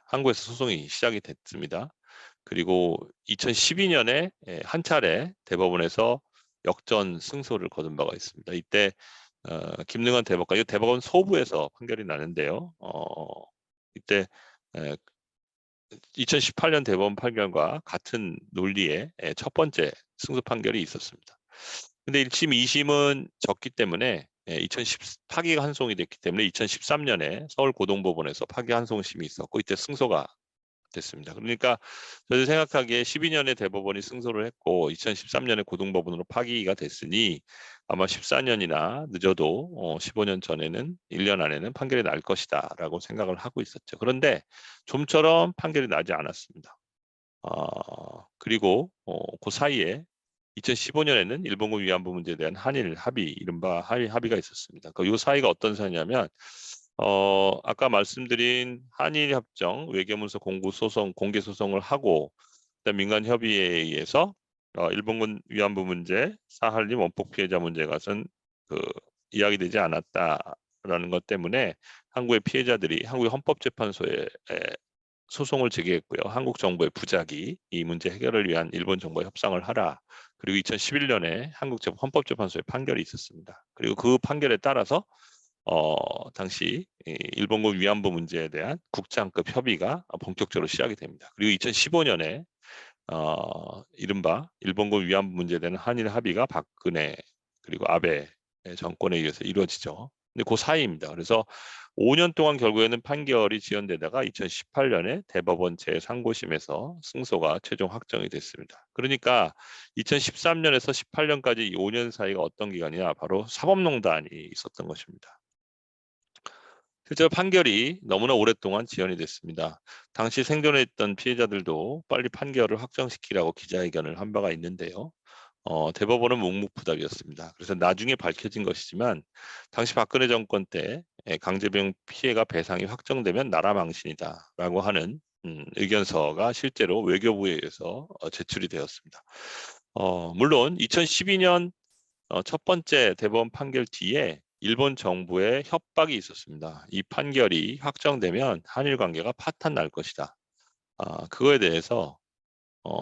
한국에서 소송이 시작이 됐습니다. 그리고 2012년에 한 차례 대법원에서 역전 승소를 거둔 바가 있습니다. 이때 김능한 대법관, 이 대법원 소부에서 판결이 나는데요. 이때 2018년 대법원 판결과 같은 논리의 첫 번째 승소 판결이 있었습니다. 근데 1심, 2심은 졌기 때문에 파기 환송이 됐기 때문에 2013년에 서울고등법원에서 파기 환송심이 있었고 이때 승소가 됐습니다. 그러니까 저희 생각하기에 12년에 대법원이 승소를 했고 2013년에 고등법원으로 파기가 됐으니 아마 14년이나 늦어도 15년 전에는 1년 안에는 판결이 날 것이다라고 생각을 하고 있었죠. 그런데 좀처럼 판결이 나지 않았습니다. 그리고 그 사이에 2015년에는 일본군 위안부 문제에 대한 한일 합의, 이른바 한일 합의가 있었습니다. 이 사이가 어떤 사이냐면 아까 말씀드린 한일 협정 외교문서 공고 소송, 공개 소송을 하고 그다음 민간 협의에 의해서 일본군 위안부 문제, 사할림 원폭 피해자 문제 가선 이야기되지 않았다라는 것 때문에 한국의 피해자들이 한국의 헌법재판소에 소송을 제기했고요. 한국 정부의 부작위 이 문제 해결을 위한 일본 정부와 협상을 하라. 그리고 2011년에 한국 헌법재판소의 판결이 있었습니다. 그리고 그 판결에 따라서 당시 일본군 위안부 문제에 대한 국장급 협의가 본격적으로 시작이 됩니다. 그리고 2015년에 이른바 일본군 위안부 문제에 대한 한일 합의가 박근혜 그리고 아베 정권에 의해서 이루어지죠. 근데 그 사이입니다. 그래서 5년 동안 결국에는 판결이 지연되다가 2018년에 대법원 제3고심에서 승소가 최종 확정이 됐습니다. 그러니까 2013년에서 18년까지 이 5년 사이가 어떤 기간이냐? 바로 사법농단이 있었던 것입니다. 실제로 판결이 너무나 오랫동안 지연이 됐습니다. 당시 생존해 있던 피해자들도 빨리 판결을 확정시키라고 기자회견을 한 바가 있는데요. 대법원은 묵묵부답이었습니다. 그래서 나중에 밝혀진 것이지만 당시 박근혜 정권 때 강제병 피해가 배상이 확정되면 나라 망신이다라고 하는 의견서가 실제로 외교부에 의해서 제출이 되었습니다. 물론 2012년 첫 번째 대법원 판결 뒤에 일본 정부의 협박이 있었습니다. 이 판결이 확정되면 한일 관계가 파탄 날 것이다. 그거에 대해서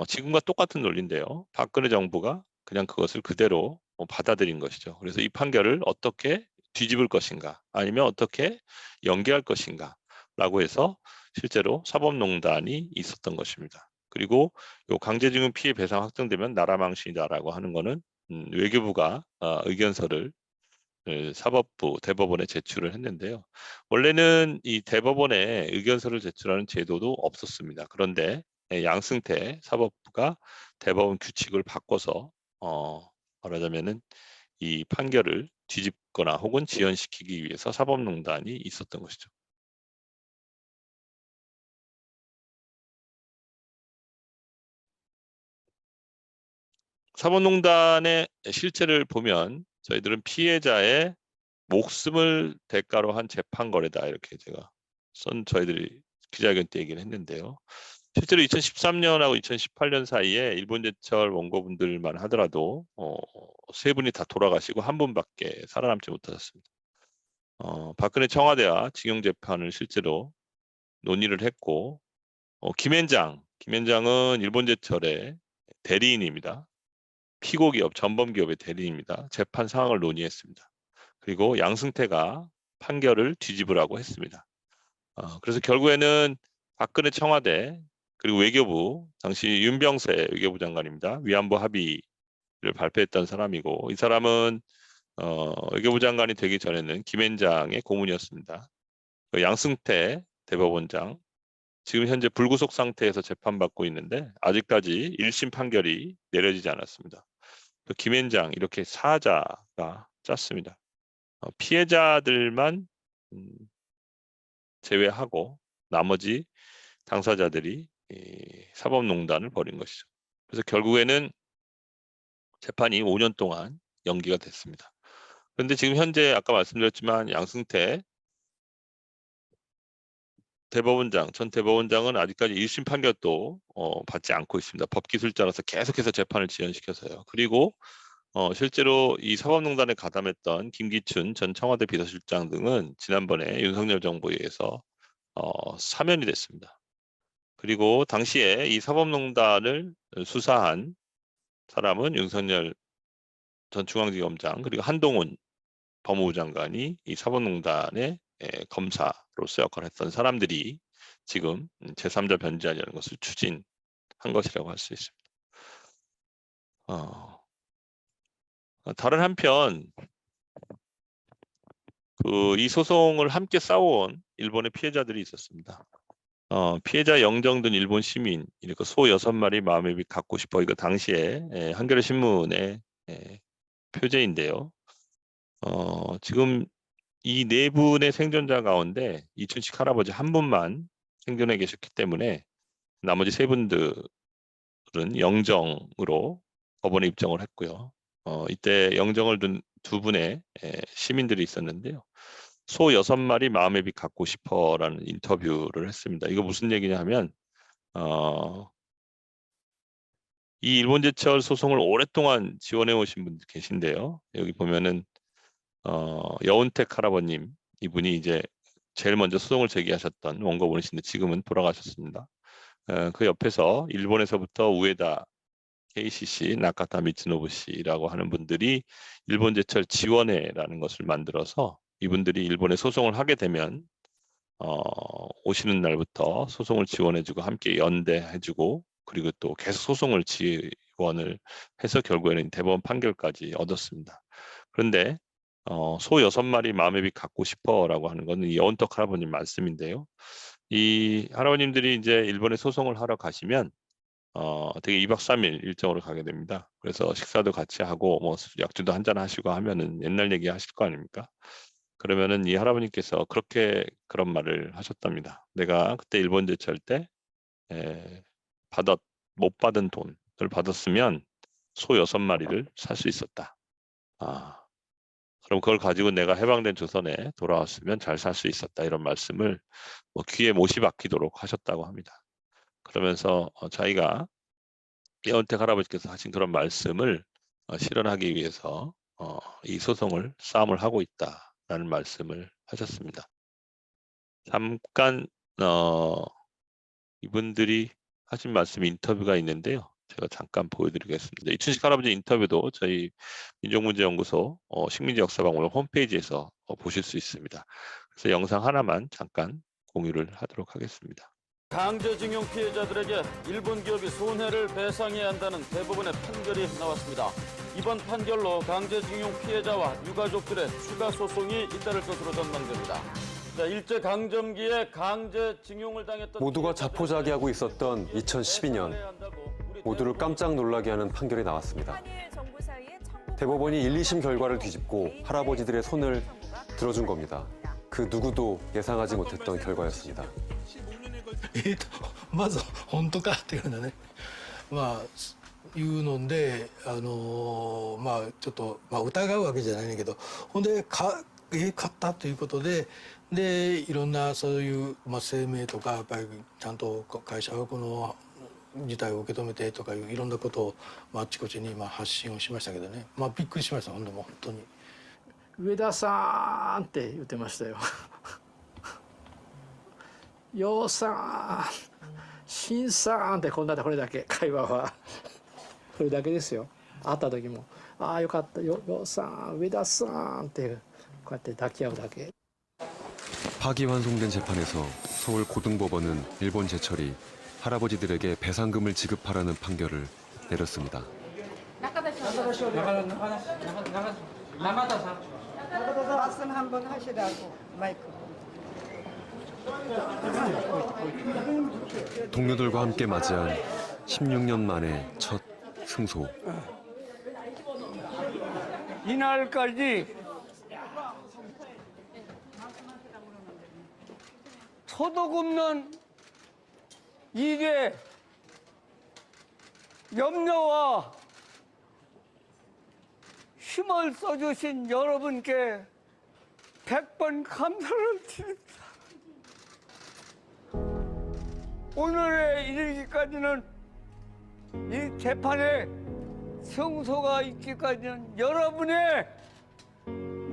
지금과 똑같은 논리인데요. 박근혜 정부가 그냥 그것을 그대로 받아들인 것이죠. 그래서 이 판결을 어떻게 뒤집을 것인가 아니면 어떻게 연계할 것인가 라고 해서 실제로 사법농단이 있었던 것입니다. 그리고 요 강제징용 피해 배상 확정되면 나라 망신이다라고 하는 거는 외교부가 의견서를 사법부 대법원에 제출을 했는데요. 원래는 이 대법원에 의견서를 제출하는 제도도 없었습니다. 그런데 양승태 사법부가 대법원 규칙을 바꿔서 말하자면은 이 판결을 뒤집거나 혹은 지연시키기 위해서 사법농단이 있었던 것이죠. 사법농단의 실체를 보면 저희들은 피해자의 목숨을 대가로 한 재판 거래다 이렇게 제가 저희들이 기자회견 때 얘기를 했는데요. 실제로 2013년하고 2018년 사이에 일본 제철 원고분들만 하더라도 세 분이 다 돌아가시고 한 분밖에 살아남지 못하셨습니다. 박근혜 청와대와 징용 재판을 실제로 논의를 했고 김앤장은 일본 제철의 대리인입니다. 피고 기업, 전범 기업의 대리인입니다. 재판 상황을 논의했습니다. 그리고 양승태가 판결을 뒤집으라고 했습니다. 그래서 결국에는 박근혜 청와대 그리고 외교부 당시 윤병세 외교부 장관입니다. 위안부 합의를 발표했던 사람이고 이 사람은 외교부 장관이 되기 전에는 김앤장의 고문이었습니다. 그 양승태 대법원장 지금 현재 불구속 상태에서 재판받고 있는데 아직까지 1심 판결이 내려지지 않았습니다. 또 김앤장 이렇게 사자가 짰습니다. 피해자들만 제외하고 나머지 당사자들이 사법농단을 벌인 것이죠. 그래서 결국에는 재판이 5년 동안 연기가 됐습니다. 그런데 지금 현재 아까 말씀드렸지만 양승태 전 대법원장은 아직까지 1심 판결도 받지 않고 있습니다. 법기술자로서 계속해서 재판을 지연시켜서요. 그리고 실제로 이 사법농단에 가담했던 김기춘 전 청와대 비서실장 등은 지난번에 윤석열 정부에 의해서 사면이 됐습니다. 그리고 당시에 이 사법농단을 수사한 사람은 윤석열 전 중앙지검장 그리고 한동훈 법무부 장관이 이 사법농단의 검사로서 역할을 했던 사람들이 지금 제3자 변제하려는 것을 추진한 것이라고 할 수 있습니다. 다른 한편 이 소송을 함께 싸워온 일본의 피해자들이 있었습니다. 피해자 영정된 일본 시민 이렇게 소 6마리 마음의 빛 갖고 싶어 이거 당시에 한겨레 신문의 표제인데요. 지금 이 네 분의 생존자 가운데 이춘식 할아버지 한 분만 생존해 계셨기 때문에 나머지 세 분들은 영정으로 법원에 입정을 했고요. 이때 영정을 둔 두 분의 시민들이 있었는데요. 소 6마리 마음의 빛 갖고 싶어라는 인터뷰를 했습니다. 이거 무슨 얘기냐 하면 이 일본제철 소송을 오랫동안 지원해 오신 분들 계신데요. 여기 보면은 여운택 할아버님 이분이 이제 제일 먼저 소송을 제기하셨던 원고분이신데 지금은 돌아가셨습니다. 그 옆에서 일본에서부터 우에다 KCC, 나카타 미츠노부 씨라고 하는 분들이 일본제철 지원회라는 것을 만들어서 이분들이 일본에 소송을 하게 되면 오시는 날부터 소송을 지원해주고 함께 연대해주고 그리고 또 계속 소송을 지원을 해서 결국에는 대법원 판결까지 얻었습니다. 그런데 소 6마리 마음의 빛 갖고 싶어라고 하는 것은 이 여운택 할아버님 말씀인데요. 이 할아버님들이 이제 일본에 소송을 하러 가시면 되게 2박 3일 일정으로 가게 됩니다. 그래서 식사도 같이 하고 뭐 약주도 한잔 하시고 하면은 옛날 얘기 하실 거 아닙니까? 그러면은 이 할아버님께서 그런 말을 하셨답니다. 내가 그때 일본 제철 때 못 받은 돈을 받았으면 소 6마리를 살 수 있었다. 그럼 그걸 가지고 내가 해방된 조선에 돌아왔으면 잘 살 수 있었다. 이런 말씀을 뭐 귀에 못이 박히도록 하셨다고 합니다. 그러면서 자기가 여운택 할아버지께서 하신 그런 말씀을 실현하기 위해서 이 싸움을 하고 있다라는 말씀을 하셨습니다. 잠깐 이분들이 하신 말씀 인터뷰가 있는데요. 제가 잠깐 보여드리겠습니다. 이춘식 할아버지 인터뷰도 저희 민족문제연구소 식민지 역사박물관 홈페이지에서 보실 수 있습니다. 그래서 영상 하나만 잠깐 공유를 하도록 하겠습니다. 강제징용 피해자들에게 일본 기업이 손해를 배상해야 한다는 대법원의 판결이 나왔습니다. 이번 판결로 강제징용 피해자와 유가족들의 추가 소송이 잇따를 것으로 전망됩니다. 일제 강점기에 강제징용을 당했던 모두가 자포자기하고 있었던 2012년 모두를 깜짝 놀라게 하는 판결이 나왔습니다. 대법원이 1, 2심 결과를 뒤집고 할아버지들의 손을 들어준 겁니다. 그 누구도 예상하지 못했던 결과였습니다. まず本当かっていうのね、いうので、ちょっと、疑うわけじゃないんだけど、ほんで買ったということで、いろんなそういう、声明とかやっぱりちゃんと会社はこの事態を受け止めてとかいういろんなことを、あちこちに発信をしましたけどね、びっくりしました。本当に上田さんって言ってましたよ。ようさん、しんさんってこれだけ会話はこれだけですよ。会った時も「ああよかったようさん上田さん」ってこうやって抱き合うだけ。 파기환송된 재판에서 서울 고등법원은 일본 제철이 할아버지들에게 배상금을 지급하라는 판결을 내렸습니다. 말씀 한번 하시라고 마이크. 동료들과 함께 맞이한 16년 만의 첫 승소. 이날까지 소득 없는 일에 염려와 힘을 써주신 여러분께 100번 감사를 드립니다. 오늘에 이르기까지는 이 재판에 승소가 있기까지는 여러분의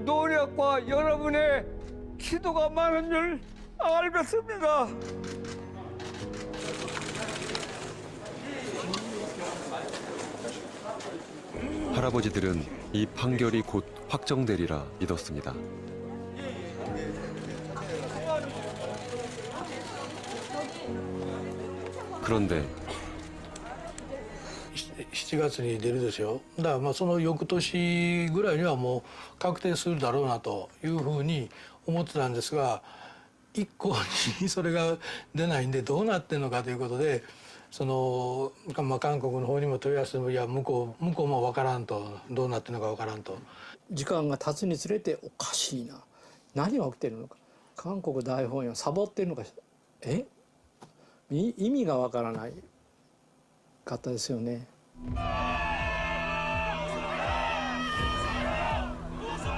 노력과 여러분의 기도가 많은 줄 알겠습니다. 할아버지들은 이 판결이 곧 확정되리라 믿었습니다. 그런데 7月に出るでしょ。だからまあその翌年ぐらいにはもう確定するだろうなというふうに思ってたんですが、一向にそれが出ないんでどうなってんのかということで、まあ、韓国の方にも問い合わせてもいや向こうもわからんと、どうなってるのかわからんと。時間が経つにつれておかしいな、何が起きてるのか、韓国大本営をサボってるのか、意味がわからないかったですよね。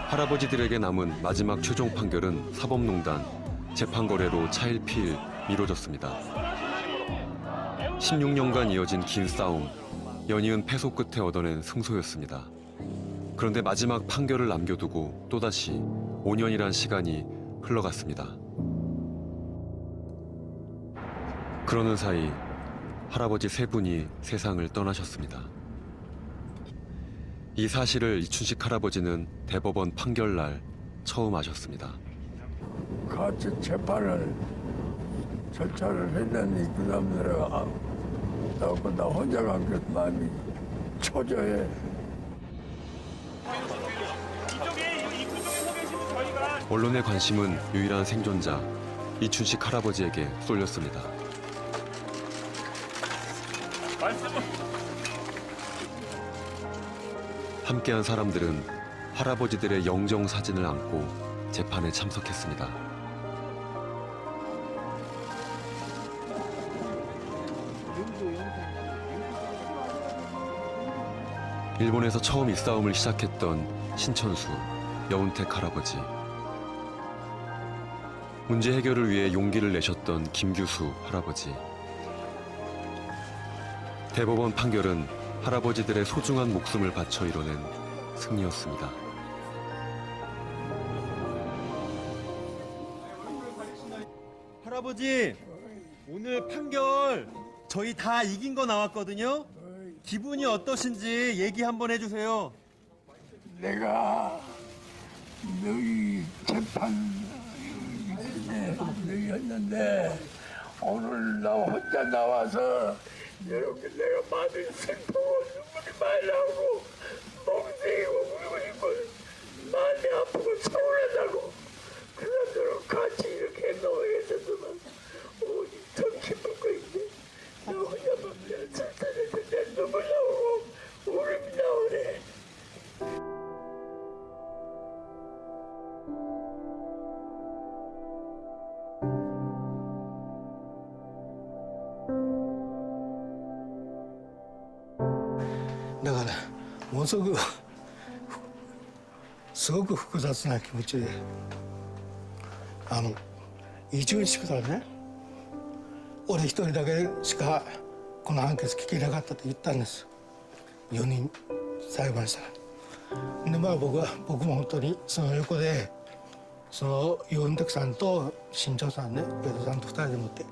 할아버지들에게 남은 마지막 최종 판결은 사법농단, 재판거래로 차일피일 미뤄졌습니다. 16년간 이어진 긴 싸움, 연이은 패소 끝에 얻어낸 승소였습니다. 그런데 마지막 판결을 남겨두고 또다시 5년이란 시간이 흘러갔습니다. 그러는 사이 할아버지 세 분이 세상을 떠나셨습니다. 이 사실을 이춘식 할아버지는 대법원 판결날 처음 아셨습니다. 같이 재판을 절차를 했는데 그 사람들은 나 혼자 간 게 마음이 초조해. 언론의 관심은 유일한 생존자 이춘식 할아버지에게 쏠렸습니다. 함께한 사람들은 할아버지들의 영정 사진을 안고 재판에 참석했습니다. 일본에서 처음 이 싸움을 시작했던 신천수, 여운택 할아버지. 문제 해결을 위해 용기를 내셨던 김규수 할아버지. 대법원 판결은 할아버지들의 소중한 목숨을 바쳐 이뤄낸 승리였습니다. 할아버지, 오늘 판결 저희 다 이긴 거 나왔거든요. 기분이 어떠신지 얘기 한번 해주세요. 내가 너희 재판 너희였는데 오늘 나 혼자 나와서 이렇게 내가 많은 슬프고 눈물이 많이 나오고 멍청이고 울고 싶고 마음이 아프고 서운하다고 그 사람들하고 같이 이렇게 행동하겠었지만 오직 더 기쁠 거 있네. 나 혼자만 그냥 슬퍼해서 내 눈물 나오고 울음이 나오네.だからものすごく複雑な気持ちで一日からね、俺一人だけしかこの判決聞けなかったと言ったんです、4人裁判したら。でまあ僕も本当にその横でそのヨウンテクさんと新庄さんね、ベトさんと2人でもって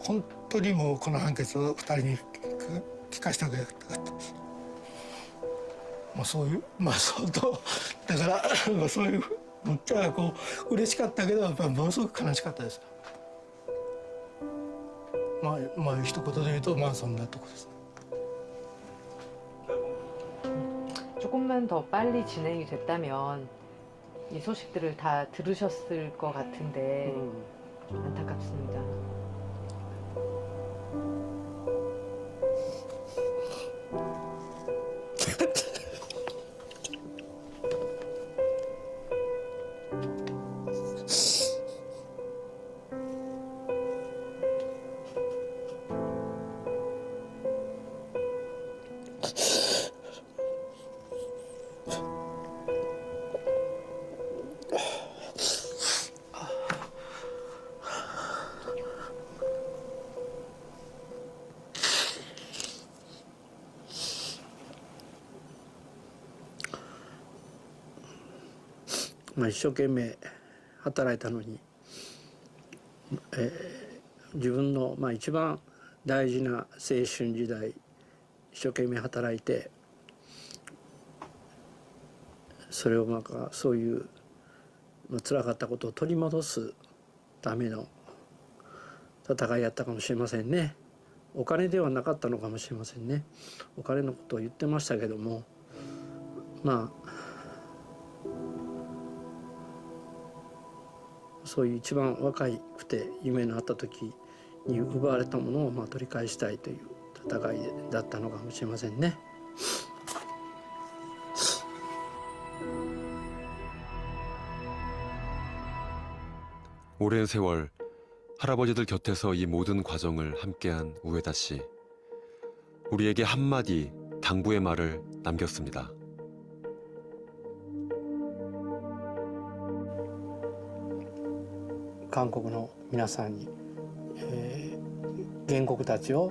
本当にもうこの判決を2人に聞かせてあげたかったです。まあそういう相当だからそういうむっちゃこう嬉しかったけどやっぱりものすごく悲しかったです。まあ一言で言うとまあそんなとこです。 조금만 더 빨리 진행이 됐다면 이 소식들을 다 들으셨을 것 같은데 안타깝습니다.一生懸命働いたのに、自分の一番大事な青春時代一生懸命働いて、それをそういう辛かったことを取り戻すための戦いやったかもしれませんね。お金ではなかったのかもしれませんね。お金のことを言ってましたけども、そういう一番若くて夢のあった時に奪われたものを取り返したいという戦いだったのかもしれませんね。 오랜 세월 할아버지들 곁에서 이 모든 과정을 함께한 우에다 씨. 우리에게 한마디 당부의 말을 남겼습니다. 韓国の皆さんに、原告たちを、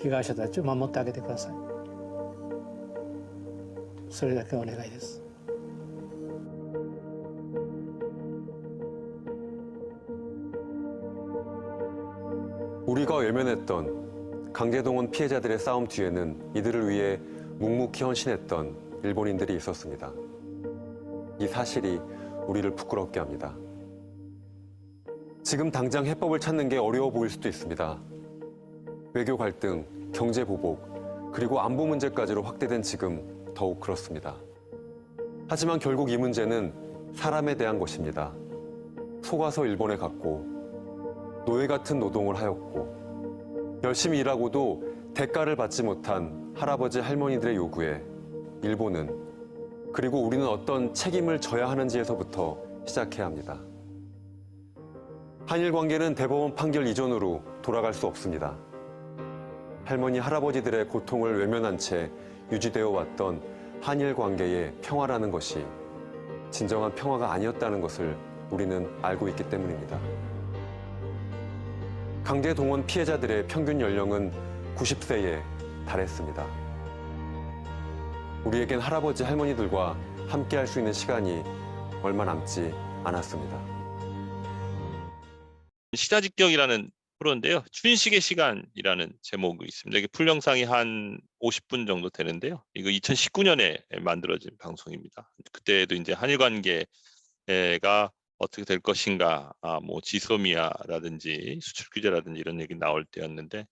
被害者たちを守ってあげてください。それだけお願いです。 우리가 외면했던 강제동원 피해자들의 싸움 뒤에는 이들을 위해 묵묵히 헌신했던 일본인들이 있었습니다. 이 사실이 우리를 부끄럽게 합니다. 지금 당장 해법을 찾는 게 어려워 보일 수도 있습니다. 외교 갈등, 경제 보복, 그리고 안보 문제까지로 확대된 지금 더욱 그렇습니다. 하지만 결국 이 문제는 사람에 대한 것입니다. 속아서 일본에 갔고 노예 같은 노동을 하였고 열심히 일하고도 대가를 받지 못한 할아버지 할머니들의 요구에 일본은 그리고 우리는 어떤 책임을 져야 하는지에서부터 시작해야 합니다. 한일 관계는 대법원 판결 이전으로 돌아갈 수 없습니다. 할머니, 할아버지들의 고통을 외면한 채 유지되어 왔던 한일 관계의 평화라는 것이 진정한 평화가 아니었다는 것을 우리는 알고 있기 때문입니다. 강제 동원 피해자들의 평균 연령은 90세에 달했습니다. 우리에겐 할아버지, 할머니들과 함께 할 수 있는 시간이 얼마 남지 않았습니다. 시다직경이라는 프로인데요. 춘식의 시간이라는 제목이 있습니다. 이게 풀 영상이 한 50분 정도 되는데요. 이거 2019년에 만들어진 방송입니다. 그때도 이제 한일 관계가 어떻게 될 것인가, 뭐 지소미아라든지 수출 규제라든지 이런 얘기 나올 때였는데,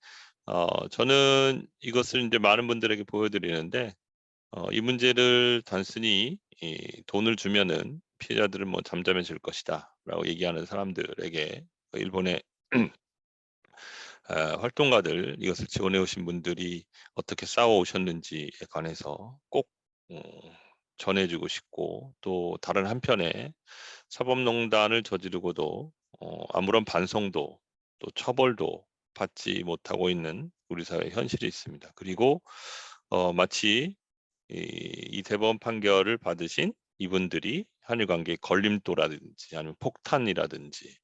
저는 이것을 이제 많은 분들에게 보여드리는데, 이 문제를 단순히 돈을 주면은 피해자들은 뭐 잠잠해질 것이다라고 얘기하는 사람들에게 일본의 활동가들, 이것을 지원해 오신 분들이 어떻게 싸워 오셨는지에 관해서 꼭 전해주고 싶고, 또 다른 한편에 사법농단을 저지르고도 아무런 반성도 또 처벌도 받지 못하고 있는 우리 사회의 현실이 있습니다. 그리고 마치 이 대법원 판결을 받으신 이분들이 한일 관계의 걸림돌이라든지 아니면 폭탄이라든지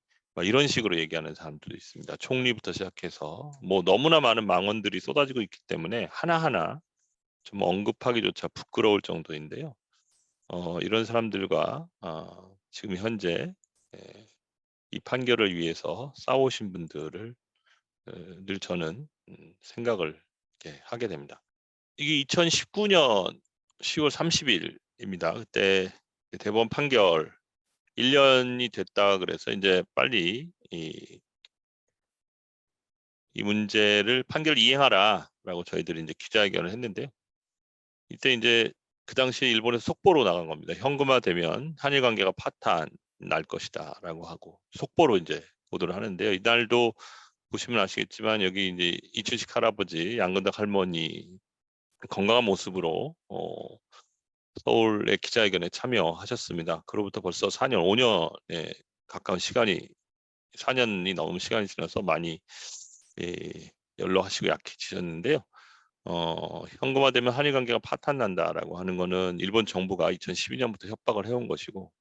이런 식으로 얘기하는 사람들도 있습니다. 총리부터 시작해서 뭐 너무나 많은 망언들이 쏟아지고 있기 때문에 하나하나 좀 언급하기조차 부끄러울 정도인데요. 이런 사람들과 지금 현재 이 판결을 위해서 싸우신 분들을 늘 저는 생각을 이렇게 하게 됩니다. 이게 2019년 10월 30일입니다. 그때 대법원 판결 1년이 됐다 그래서 이제 빨리 이 문제를 판결 이행하라라고 저희들이 이제 기자회견을 했는데요. 이때 이제 그 당시에 일본에서 속보로 나간 겁니다. 현금화되면 한일 관계가 파탄 날 것이다라고 하고 속보로 이제 보도를 하는데요. 이날도 보시면 아시겠지만 여기 이제 이춘식 할아버지, 양근덕 할머니 건강한 모습으로 서울의 기자회견에 참여하셨습니다. 그로부터 벌써 4년, 5년에 가까운 시간이 4년이 넘은 시간이 지나서 많이 연로하시고 약해지셨는데요. 현금화되면 한일 관계가 파탄 난다라고 하는 거는 일본 정부가 2012년부터 협박을 해온 것이고,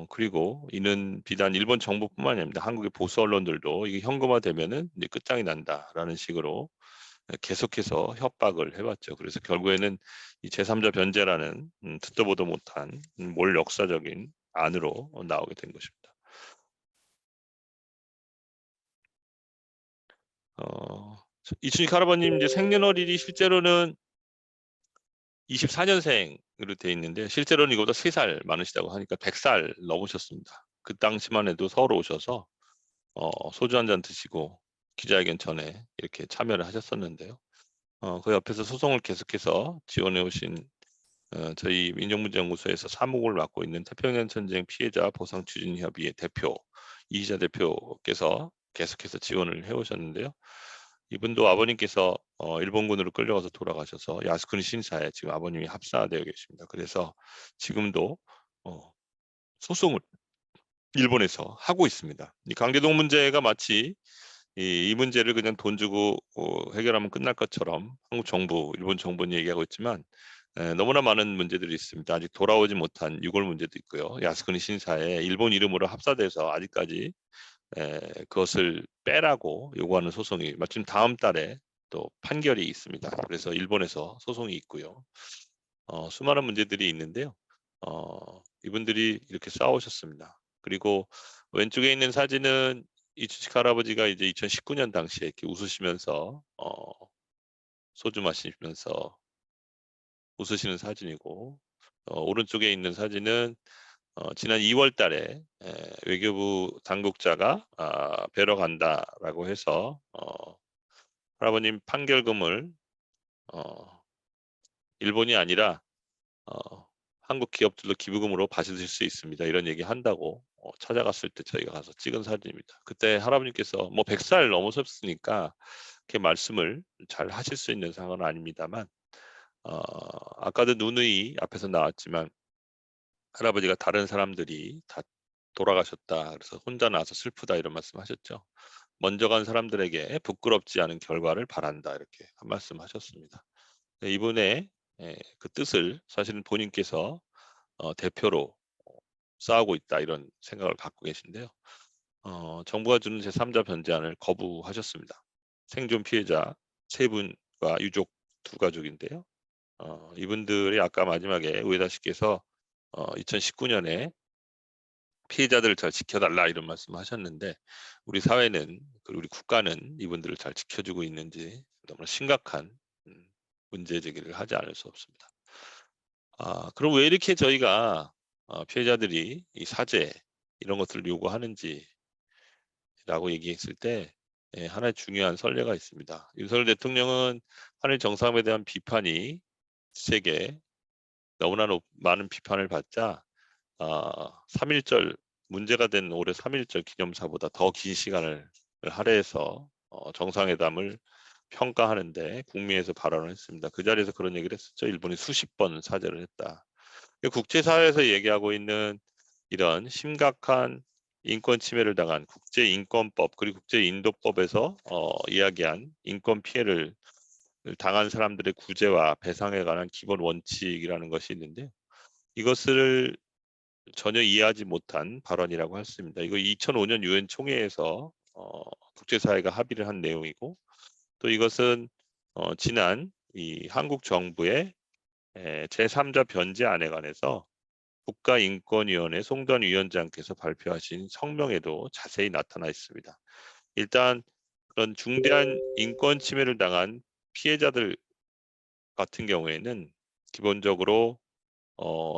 그리고 이는 비단 일본 정부뿐만이 아닙니다. 한국의 보수 언론들도 이게 현금화되면은 이제 끝장이 난다라는 식으로 계속해서 협박을 해왔죠. 그래서 결국에는 이 제3자 변제라는 듣도 보도 못한 몰 역사적인 안으로 나오게 된 것입니다. 이춘식 할아버님 이제 생년월일이 실제로는 24년생으로 돼 있는데 실제로는 이거보다 3살 많으시다고 하니까 100살 넘으셨습니다. 그 당시만 해도 서울 오셔서 소주 한 잔 드시고 기자회견 전에 이렇게 참여를 하셨었는데요. 그 옆에서 소송을 계속해서 지원해 오신 저희 민족문제연구소에서 사무국을 맡고 있는 태평양 전쟁 피해자 보상추진협의회 대표 이희자 대표께서 계속해서 지원을 해오셨는데요. 이분도 아버님께서 일본군으로 끌려가서 돌아가셔서 야스쿠니 신사에 지금 아버님이 합사되어 계십니다. 그래서 지금도 소송을 일본에서 하고 있습니다. 이 강제동 문제가 마치 이 문제를 그냥 돈 주고 해결하면 끝날 것처럼 한국 정부, 일본 정부는 얘기하고 있지만 너무나 많은 문제들이 있습니다. 아직 돌아오지 못한 유골 문제도 있고요. 야스쿠니 신사에 일본 이름으로 합사돼서 아직까지 그것을 빼라고 요구하는 소송이 마침 다음 달에 또 판결이 있습니다. 그래서 일본에서 소송이 있고요. 수많은 문제들이 있는데요. 이분들이 이렇게 싸우셨습니다. 그리고 왼쪽에 있는 사진은 이춘식 할아버지가 이제 2019년 당시에 이렇게 웃으시면서 소주 마시면서 웃으시는 사진이고 오른쪽에 있는 사진은 지난 2월 달에 외교부 당국자가 뵈러 간다라고 해서 할아버님 판결금을 일본이 아니라 한국 기업들도 기부금으로 받으실 수 있습니다. 이런 얘기 한다고 찾아갔을 때 저희가 가서 찍은 사진입니다. 그때 할아버님께서 뭐 100살 넘으셨으니까 그렇게 말씀을 잘 하실 수 있는 상황은 아닙니다만 아까도 누누이 앞에서 나왔지만 할아버지가 다른 사람들이 다 돌아가셨다. 그래서 혼자 나와서 슬프다 이런 말씀하셨죠. 먼저 간 사람들에게 부끄럽지 않은 결과를 바란다 이렇게 한 말씀하셨습니다. 이분의 그 뜻을 사실은 본인께서 대표로 싸우고 있다 이런 생각을 갖고 계신데요. 정부가 주는 제3자 변제안을 거부하셨습니다. 생존 피해자 3분과 유족 2가족인데요. 이분들이 아까 마지막에 우에다 씨께서 2019년에 피해자들을 잘 지켜달라 이런 말씀하셨는데 우리 사회는 그리고 우리 국가는 이분들을 잘 지켜주고 있는지 너무나 심각한 문제 제기를 하지 않을 수 없습니다. 그럼 왜 이렇게 저희가 피해자들이 이 사죄 이런 것들을 요구하는지라고 얘기했을 때 하나의 중요한 선례가 있습니다. 윤석열 대통령은 한일 정상회담에 대한 비판이 세계 너무나 많은 비판을 받자 3.1절 문제가 된 올해 3.1절 기념사보다 더 긴 시간을 할애해서 정상회담을 평가하는데 국미에서 발언을 했습니다. 그 자리에서 그런 얘기를 했었죠. 일본이 수십 번 사죄를 했다. 국제사회에서 얘기하고 있는 이런 심각한 인권 침해를 당한 국제인권법 그리고 국제인도법에서 이야기한 인권 피해를 당한 사람들의 구제와 배상에 관한 기본 원칙이라는 것이 있는데 이것을 전혀 이해하지 못한 발언이라고 할 수 있습니다. 이거 2005년 유엔 총회에서 국제사회가 합의를 한 내용이고 또 이것은 지난 이 한국 정부의 제3자 변제안에 관해서 국가인권위원회 송던 위원장께서 발표하신 성명에도 자세히 나타나 있습니다. 일단 그런 중대한 인권 침해를 당한 피해자들 같은 경우에는 기본적으로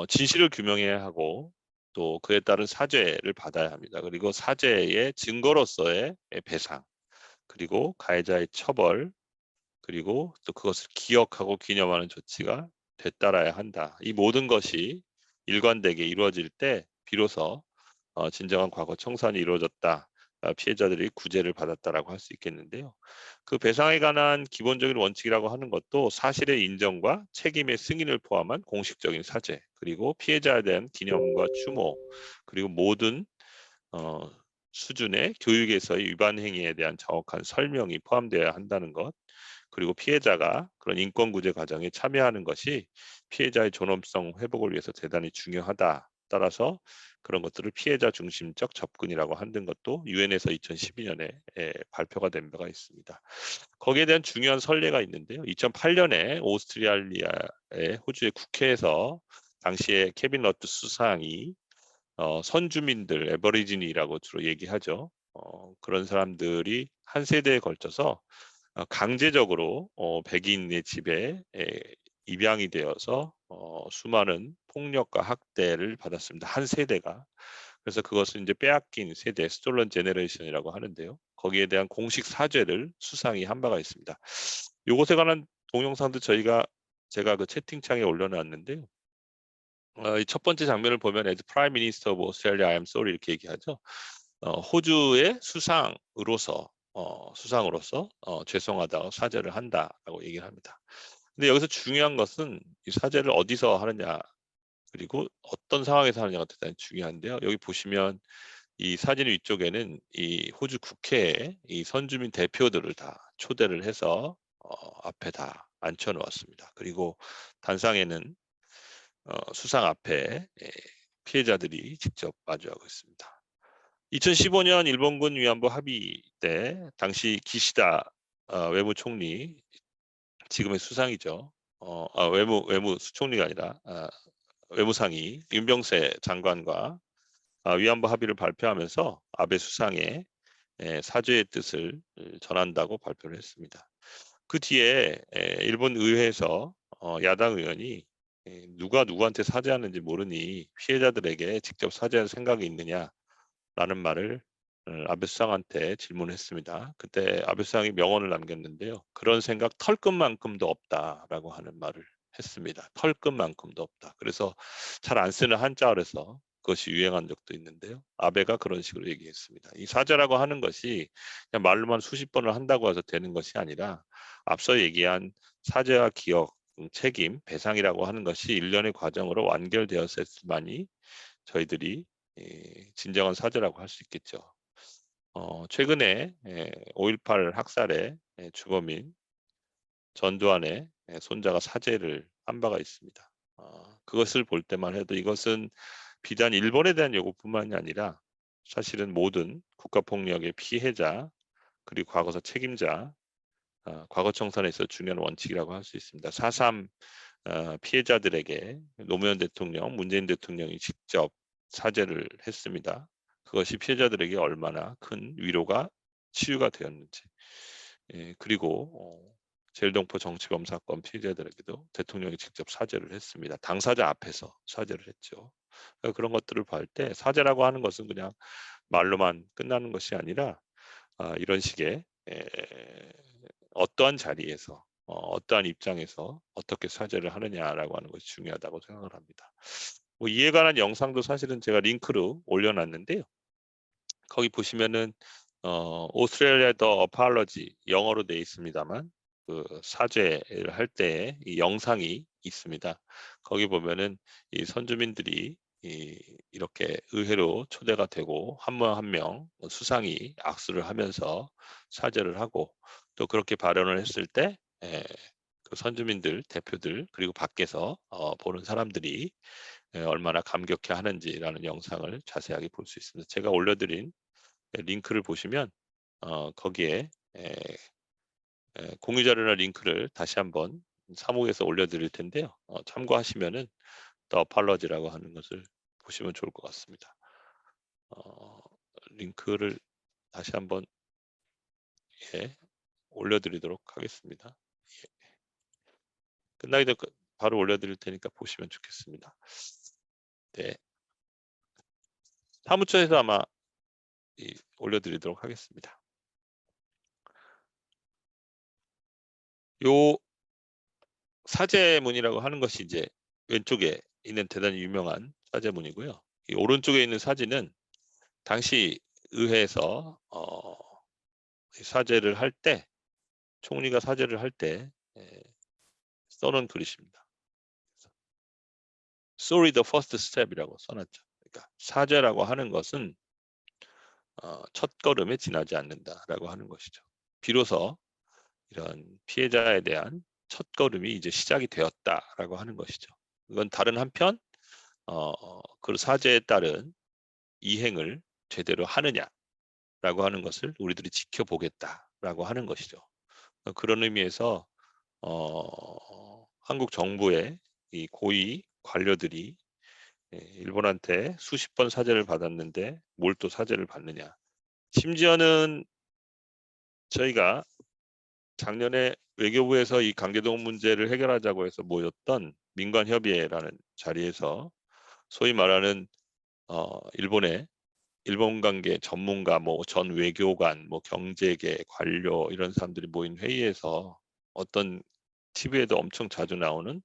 진실을 규명해야 하고 또 그에 따른 사죄를 받아야 합니다. 그리고 사죄의 증거로서의 배상, 그리고 가해자의 처벌, 그리고 또 그것을 기억하고 기념하는 조치가 되따라야 한다. 이 모든 것이 일관되게 이루어질 때 비로소 진정한 과거 청산이 이루어졌다. 피해자들이 구제를 받았다라고 할 수 있겠는데요. 그 배상에 관한 기본적인 원칙이라고 하는 것도 사실의 인정과 책임의 승인을 포함한 공식적인 사죄, 그리고 피해자에 대한 기념과 추모, 그리고 모든 수준의 교육에서의 위반 행위에 대한 정확한 설명이 포함되어야 한다는 것, 그리고 피해자가 그런 인권구제 과정에 참여하는 것이 피해자의 존엄성 회복을 위해서 대단히 중요하다. 따라서 그런 것들을 피해자 중심적 접근이라고 하는 것도 유엔에서 2012년에 발표가 된 바가 있습니다. 거기에 대한 중요한 선례가 있는데요. 2008년에 오스트레일리아의 호주의 국회에서 당시에 케빈 러트 수상이 선주민들, 에버리지니라고 주로 얘기하죠. 그런 사람들이 한 세대에 걸쳐서 강제적으로 백인의 집에 입양이 되어서 수많은 폭력과 학대를 받았습니다. 한 세대가. 그래서 그것을 이제 빼앗긴 세대, 스톨런 제네레이션이라고 하는데요. 거기에 대한 공식 사죄를 수상이 한 바가 있습니다. 이것에 관한 동영상도 제가 그 채팅창에 올려놨는데요. 첫 번째 장면을 보면 as Prime Minister of Australia, I am sorry 이렇게 얘기하죠. 호주의 수상으로서 죄송하다고 사죄를 한다라고 얘기를 합니다. 근데 여기서 중요한 것은 이 사죄를 어디서 하느냐, 그리고 어떤 상황에서 하느냐가 대단히 중요한데요. 여기 보시면 이 사진 위쪽에는 이 호주 국회에 이 선주민 대표들을 다 초대를 해서 앞에 다 앉혀 놓았습니다. 그리고 단상에는 수상 앞에 피해자들이 직접 마주하고 있습니다. 2015년 일본군 위안부 합의 때 당시 기시다 외무총리, 지금의 수상이죠. 외무수총리가 아니라 외무상이 윤병세 장관과 위안부 합의를 발표하면서 아베 수상의 사죄의 뜻을 전한다고 발표를 했습니다. 그 뒤에 일본 의회에서 야당 의원이 누가 누구한테 사죄하는지 모르니 피해자들에게 직접 사죄할 생각이 있느냐라는 말을 아베 수상한테 질문했습니다. 그때 아베 수상이 명언을 남겼는데요. 그런 생각 털끝만큼도 없다라고 하는 말을 했습니다. 털끝만큼도 없다. 그래서 잘 안 쓰는 한자어에서 그것이 유행한 적도 있는데요. 아베가 그런 식으로 얘기했습니다. 이 사죄라고 하는 것이 그냥 말로만 수십 번을 한다고 해서 되는 것이 아니라 앞서 얘기한 사죄와 기억, 책임, 배상이라고 하는 것이 일련의 과정으로 완결되었을만이 저희들이 진정한 사죄라고 할 수 있겠죠. 최근에 5.18 학살의 주범인 전두환의 손자가 사죄를 한 바가 있습니다. 그것을 볼 때만 해도 이것은 비단 일본에 대한 요구뿐만이 아니라 사실은 모든 국가폭력의 피해자, 그리고 과거사 책임자, 과거 청산에 있어 중요한 원칙이라고 할 수 있습니다. 4.3 피해자들에게 노무현 대통령, 문재인 대통령이 직접 사죄를 했습니다. 그것이 피해자들에게 얼마나 큰 위로가 치유가 되었는지, 그리고 제일동포 정치범 사건 피해자들에게도 대통령이 직접 사죄를 했습니다. 당사자 앞에서 사죄를 했죠. 그런 것들을 볼 때 사죄라고 하는 것은 그냥 말로만 끝나는 것이 아니라 이런 식의 어떠한 자리에서 어떠한 입장에서 어떻게 사죄를 하느냐라고 하는 것이 중요하다고 생각을 합니다. 이에 관한 영상도 사실은 제가 링크로 올려놨는데요. 거기 보시면은 오스트레일리아 더 어팔러지 영어로 되어 있습니다만 그 사죄를 할 때 이 영상이 있습니다. 거기 보면은 이 선주민들이 이렇게 의회로 초대가 되고 한 명 한 명 수상이 악수를 하면서 사죄를 하고 또 그렇게 발언을 했을 때 그 선주민들 대표들 그리고 밖에서 보는 사람들이 얼마나 감격해 하는지라는 영상을 자세하게 볼 수 있습니다. 제가 올려드린 링크를 보시면 거기에 공유 자료나 링크를 다시 한번 사무에서 올려드릴 텐데요. 참고하시면은 더 팔러지라고 하는 것을 보시면 좋을 것 같습니다. 링크를 다시 한번 올려드리도록 하겠습니다. 끝나기 전 바로 올려드릴 테니까 보시면 좋겠습니다. 네. 사무처에서 아마 올려드리도록 하겠습니다. 요 사제문이라고 하는 것이 이제 왼쪽에 있는 대단히 유명한 사제문이고요. 이 오른쪽에 있는 사진은 당시 의회에서 사제를 할 때, 총리가 사제를 할 때 써놓은 글씨입니다. Sorry, the first step이라고 써놨죠. 그러니까 사죄라고 하는 것은 첫 걸음에 지나지 않는다라고 하는 것이죠. 비로소 이런 피해자에 대한 첫 걸음이 이제 시작이 되었다라고 하는 것이죠. 이건 다른 한편 그 사죄에 따른 이행을 제대로 하느냐라고 하는 것을 우리들이 지켜보겠다라고 하는 것이죠. 그런 의미에서 한국 정부의 이 고위 관료들이 일본한테 수십 번 사죄를 받았는데 뭘 또 사죄를 받느냐. 심지어는 저희가 작년에 외교부에서 이 강제동원 문제를 해결하자고 해서 모였던 민관협의회라는 자리에서 소위 말하는 일본 관계 전문가, 뭐 전 외교관, 뭐 경제계 관료 이런 사람들이 모인 회의에서 어떤 TV에도 엄청 자주 나오는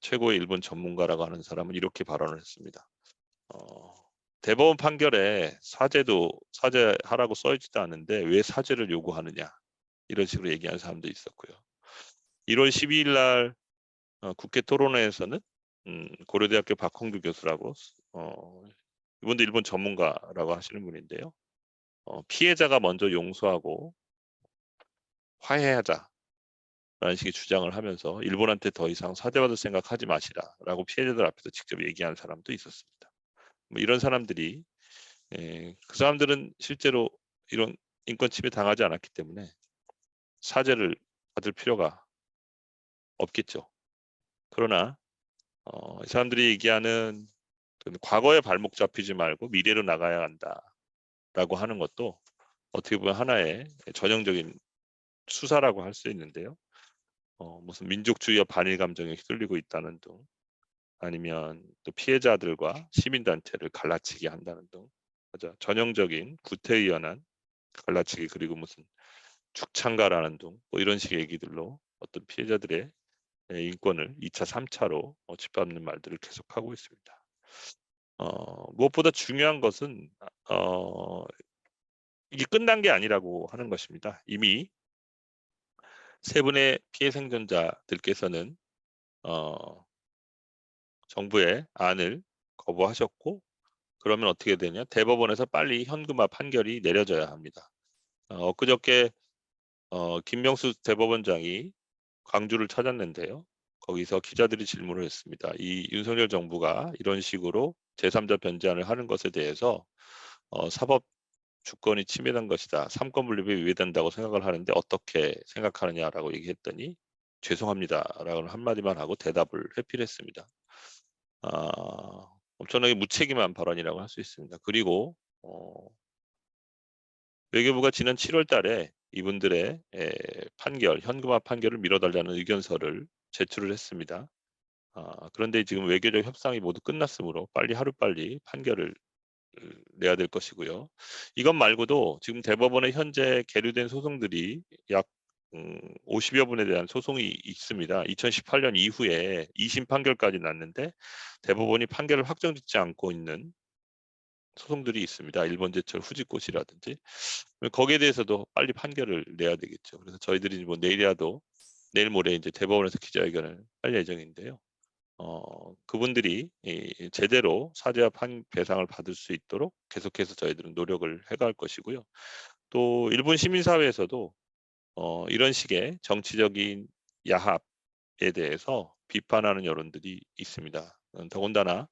최고의 일본 전문가라고 하는 사람은 이렇게 발언을 했습니다. 대법원 판결에 사죄하라고 써있지도 않은데 왜 사죄를 요구하느냐 이런 식으로 얘기하는 사람도 있었고요. 1월 12일 날 국회 토론회에서는 고려대학교 박홍규 교수라고 이분도 일본 전문가라고 하시는 분인데요. 피해자가 먼저 용서하고 화해하자 라는 식의 주장을 하면서 일본한테 더 이상 사죄받을 생각하지 마시라라고 피해자들 앞에서 직접 얘기한 사람도 있었습니다. 뭐 이런 사람들이 그 사람들은 실제로 이런 인권 침해 당하지 않았기 때문에 사죄를 받을 필요가 없겠죠. 그러나 이 사람들이 얘기하는 과거에 발목 잡히지 말고 미래로 나가야 한다라고 하는 것도 어떻게 보면 하나의 전형적인 수사라고 할 수 있는데요. 무슨 민족주의와 반일 감정에 휩쓸리고 있다는 등 아니면 또 피해자들과 시민단체를 갈라치게 한다는 등 전형적인 구태의연한 갈라치기 그리고 무슨 죽창가라는 등 뭐 이런 식의 얘기들로 어떤 피해자들의 인권을 2차, 3차로 짓밟는 말들을 계속하고 있습니다. 무엇보다 중요한 것은 이게 끝난 게 아니라고 하는 것입니다. 이미 세 분의 피해 생존자들께서는 정부의 안을 거부하셨고 그러면 어떻게 되냐? 대법원에서 빨리 현금화 판결이 내려져야 합니다. 엊그저께 김명수 대법원장이 광주를 찾았는데요. 거기서 기자들이 질문을 했습니다. 이 윤석열 정부가 이런 식으로 제3자 변제안을 하는 것에 대해서 사법 주권이 침해된 것이다. 삼권 분립에 위배된다고 생각을 하는데 어떻게 생각하느냐라고 얘기했더니 죄송합니다라고 한마디만 하고 대답을 회피했습니다. 엄청나게 무책임한 발언이라고 할 수 있습니다. 그리고 외교부가 지난 7월 달에 이분들의 판결, 현금화 판결을 미뤄달라는 의견서를 제출을 했습니다. 그런데 지금 외교적 협상이 모두 끝났으므로 하루빨리 판결을 내야 될 것이고요. 이것 말고도 지금 대법원에 현재 계류된 소송들이 약 50여 분에 대한 소송이 있습니다. 2018년 이후에 2심 판결까지 났는데 대법원이 판결을 확정짓지 않고 있는 소송들이 있습니다. 일본제철 후지꽃이라든지 거기에 대해서도 빨리 판결을 내야 되겠죠. 그래서 저희들이 뭐 내일 모레 이제 대법원에서 기자회견을 할 예정인데요. 그분들이 제대로 사죄와 배상을 받을 수 있도록 계속해서 저희들은 노력을 해갈 것이고요. 또 일본 시민사회에서도 이런 식의 정치적인 야합에 대해서 비판하는 여론들이 있습니다. 더군다나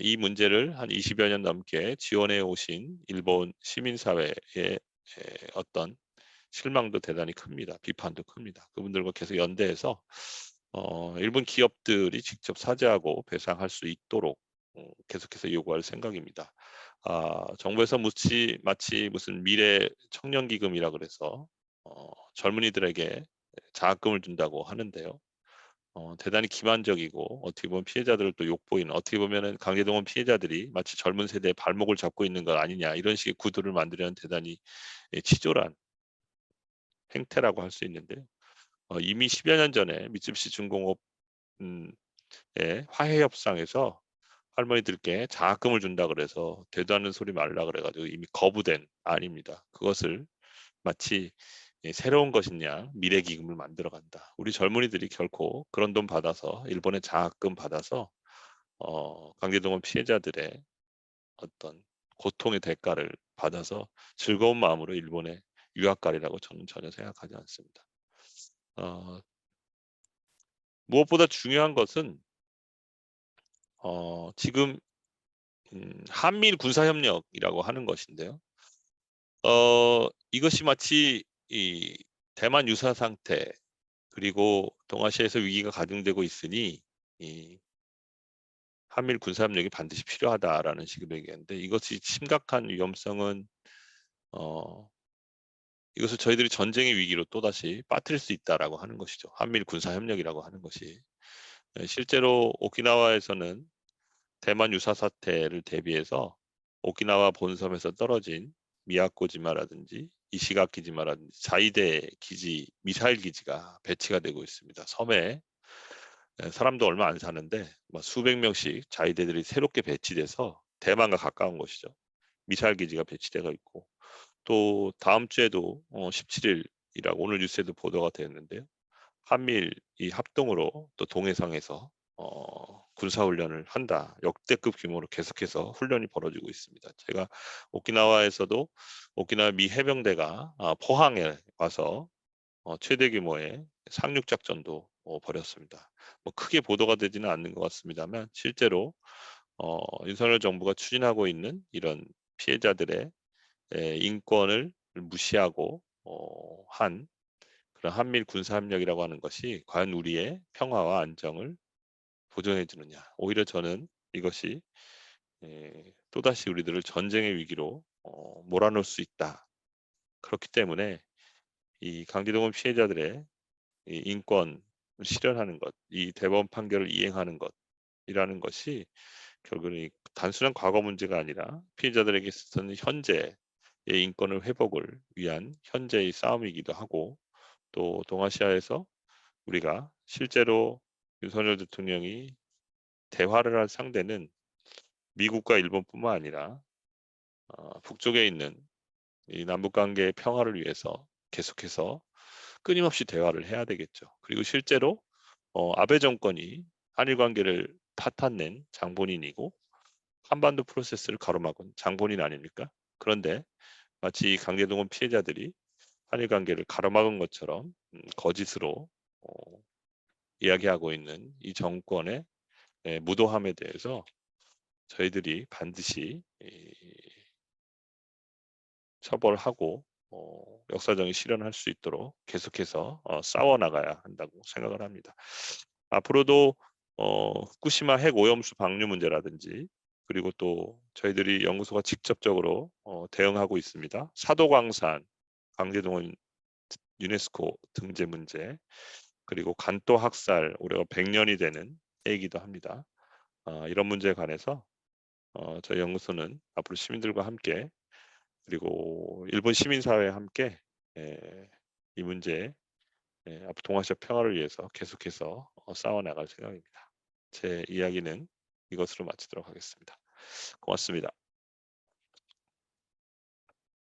이 문제를 한 20여 년 넘게 지원해 오신 일본 시민사회의 어떤 실망도 대단히 큽니다. 비판도 큽니다. 그분들과 계속 연대해서 일본 기업들이 직접 사죄하고 배상할 수 있도록 계속해서 요구할 생각입니다. 정부에서 마치 무슨 미래 청년기금이라 그래서 젊은이들에게 장학금을 준다고 하는데요. 대단히 기만적이고 어떻게 보면 피해자들을 또 욕보이는, 어떻게 보면은 강제동원 피해자들이 마치 젊은 세대의 발목을 잡고 있는 것 아니냐, 이런 식의 구도를 만들려는 대단히 치졸한 행태라고 할 수 있는데요. 이미 10여 년 전에 미쓰비시 중공업 화해 협상에서 할머니들께 장학금을 준다 그래서 되도 않는 소리 말라 그래가지고 이미 거부된 안입니다. 그것을 마치 새로운 것이냐 미래 기금을 만들어 간다. 우리 젊은이들이 결코 그런 돈 받아서, 일본의 장학금 받아서 강제동원 피해자들의 어떤 고통의 대가를 받아서 즐거운 마음으로 일본에 유학 가리라고 저는 전혀 생각하지 않습니다. 무엇보다 중요한 것은 지금 한미일 군사협력이라고 하는 것인데요. 이것이 마치 이 대만 유사 상태, 그리고 동아시아에서 위기가 가중되고 있으니 이 한미일 군사협력이 반드시 필요하다라는 식으로 얘기하는데, 이것이 심각한 위험성은 이것을 저희들이 전쟁의 위기로 또다시 빠뜨릴 수 있다라고 하는 것이죠. 한미일 군사협력이라고 하는 것이. 실제로 오키나와에서는 대만 유사 사태를 대비해서 오키나와 본섬에서 떨어진 미야코지마라든지 이시가키지마라든지 자위대 기지, 미사일 기지가 배치가 되고 있습니다. 섬에 사람도 얼마 안 사는데 수백 명씩 자위대들이 새롭게 배치돼서 대만과 가까운 곳이죠. 미사일 기지가 배치되어 있고, 또 다음 주에도 17일이라고 오늘 뉴스에도 보도가 되었는데요. 한미일 이 합동으로 또 동해상에서 군사훈련을 한다. 역대급 규모로 계속해서 훈련이 벌어지고 있습니다. 제가 오키나와에서도 오키나와 미 해병대가 포항에 와서 최대 규모의 상륙 작전도 벌였습니다. 크게 보도가 되지는 않는 것 같습니다만, 실제로 윤석열 정부가 추진하고 있는 이런 피해자들의 인권을 무시하고 한 그런 한미일 군사협력이라고 하는 것이 과연 우리의 평화와 안정을 보존해 주느냐. 오히려 저는 이것이 또다시 우리들을 전쟁의 위기로 몰아넣을 수 있다. 그렇기 때문에 이 강제동원 피해자들의 이 인권을 실현하는 것, 이 대법원 판결을 이행하는 것이라는 것이 결국은 이 단순한 과거 문제가 아니라 피해자들에게 있어서는 현재의 인권을 회복을 위한 현재의 싸움이기도 하고, 또 동아시아에서 우리가 실제로 윤석열 대통령이 대화를 할 상대는 미국과 일본뿐만 아니라 북쪽에 있는 이 남북관계의 평화를 위해서 계속해서 끊임없이 대화를 해야 되겠죠. 그리고 실제로 아베 정권이 한일 관계를 파탄낸 장본인이고 한반도 프로세스를 가로막은 장본인 아닙니까? 그런데 마치 강제동원 피해자들이 한일 관계를 가로막은 것처럼 거짓으로 이야기하고 있는 이 정권의 무도함에 대해서 저희들이 반드시 처벌하고 역사정의 실현할 수 있도록 계속해서 싸워 나가야 한다고 생각을 합니다. 앞으로도 후쿠시마 핵 오염수 방류 문제라든지, 그리고 또 저희들이 연구소가 직접적으로 대응하고 있습니다. 사도광산 강제동원 유네스코 등재 문제, 그리고 간또 학살 올해가 100년이 되는 해이기도 합니다. 이런 문제에 관해서 저희 연구소는 앞으로 시민들과 함께, 그리고 일본 시민사회와 함께 이 문제에 앞으로 동아시아 평화를 위해서 계속해서 싸워나갈 생각입니다. 제 이야기는 이것으로 마치도록 하겠습니다. 고맙습니다.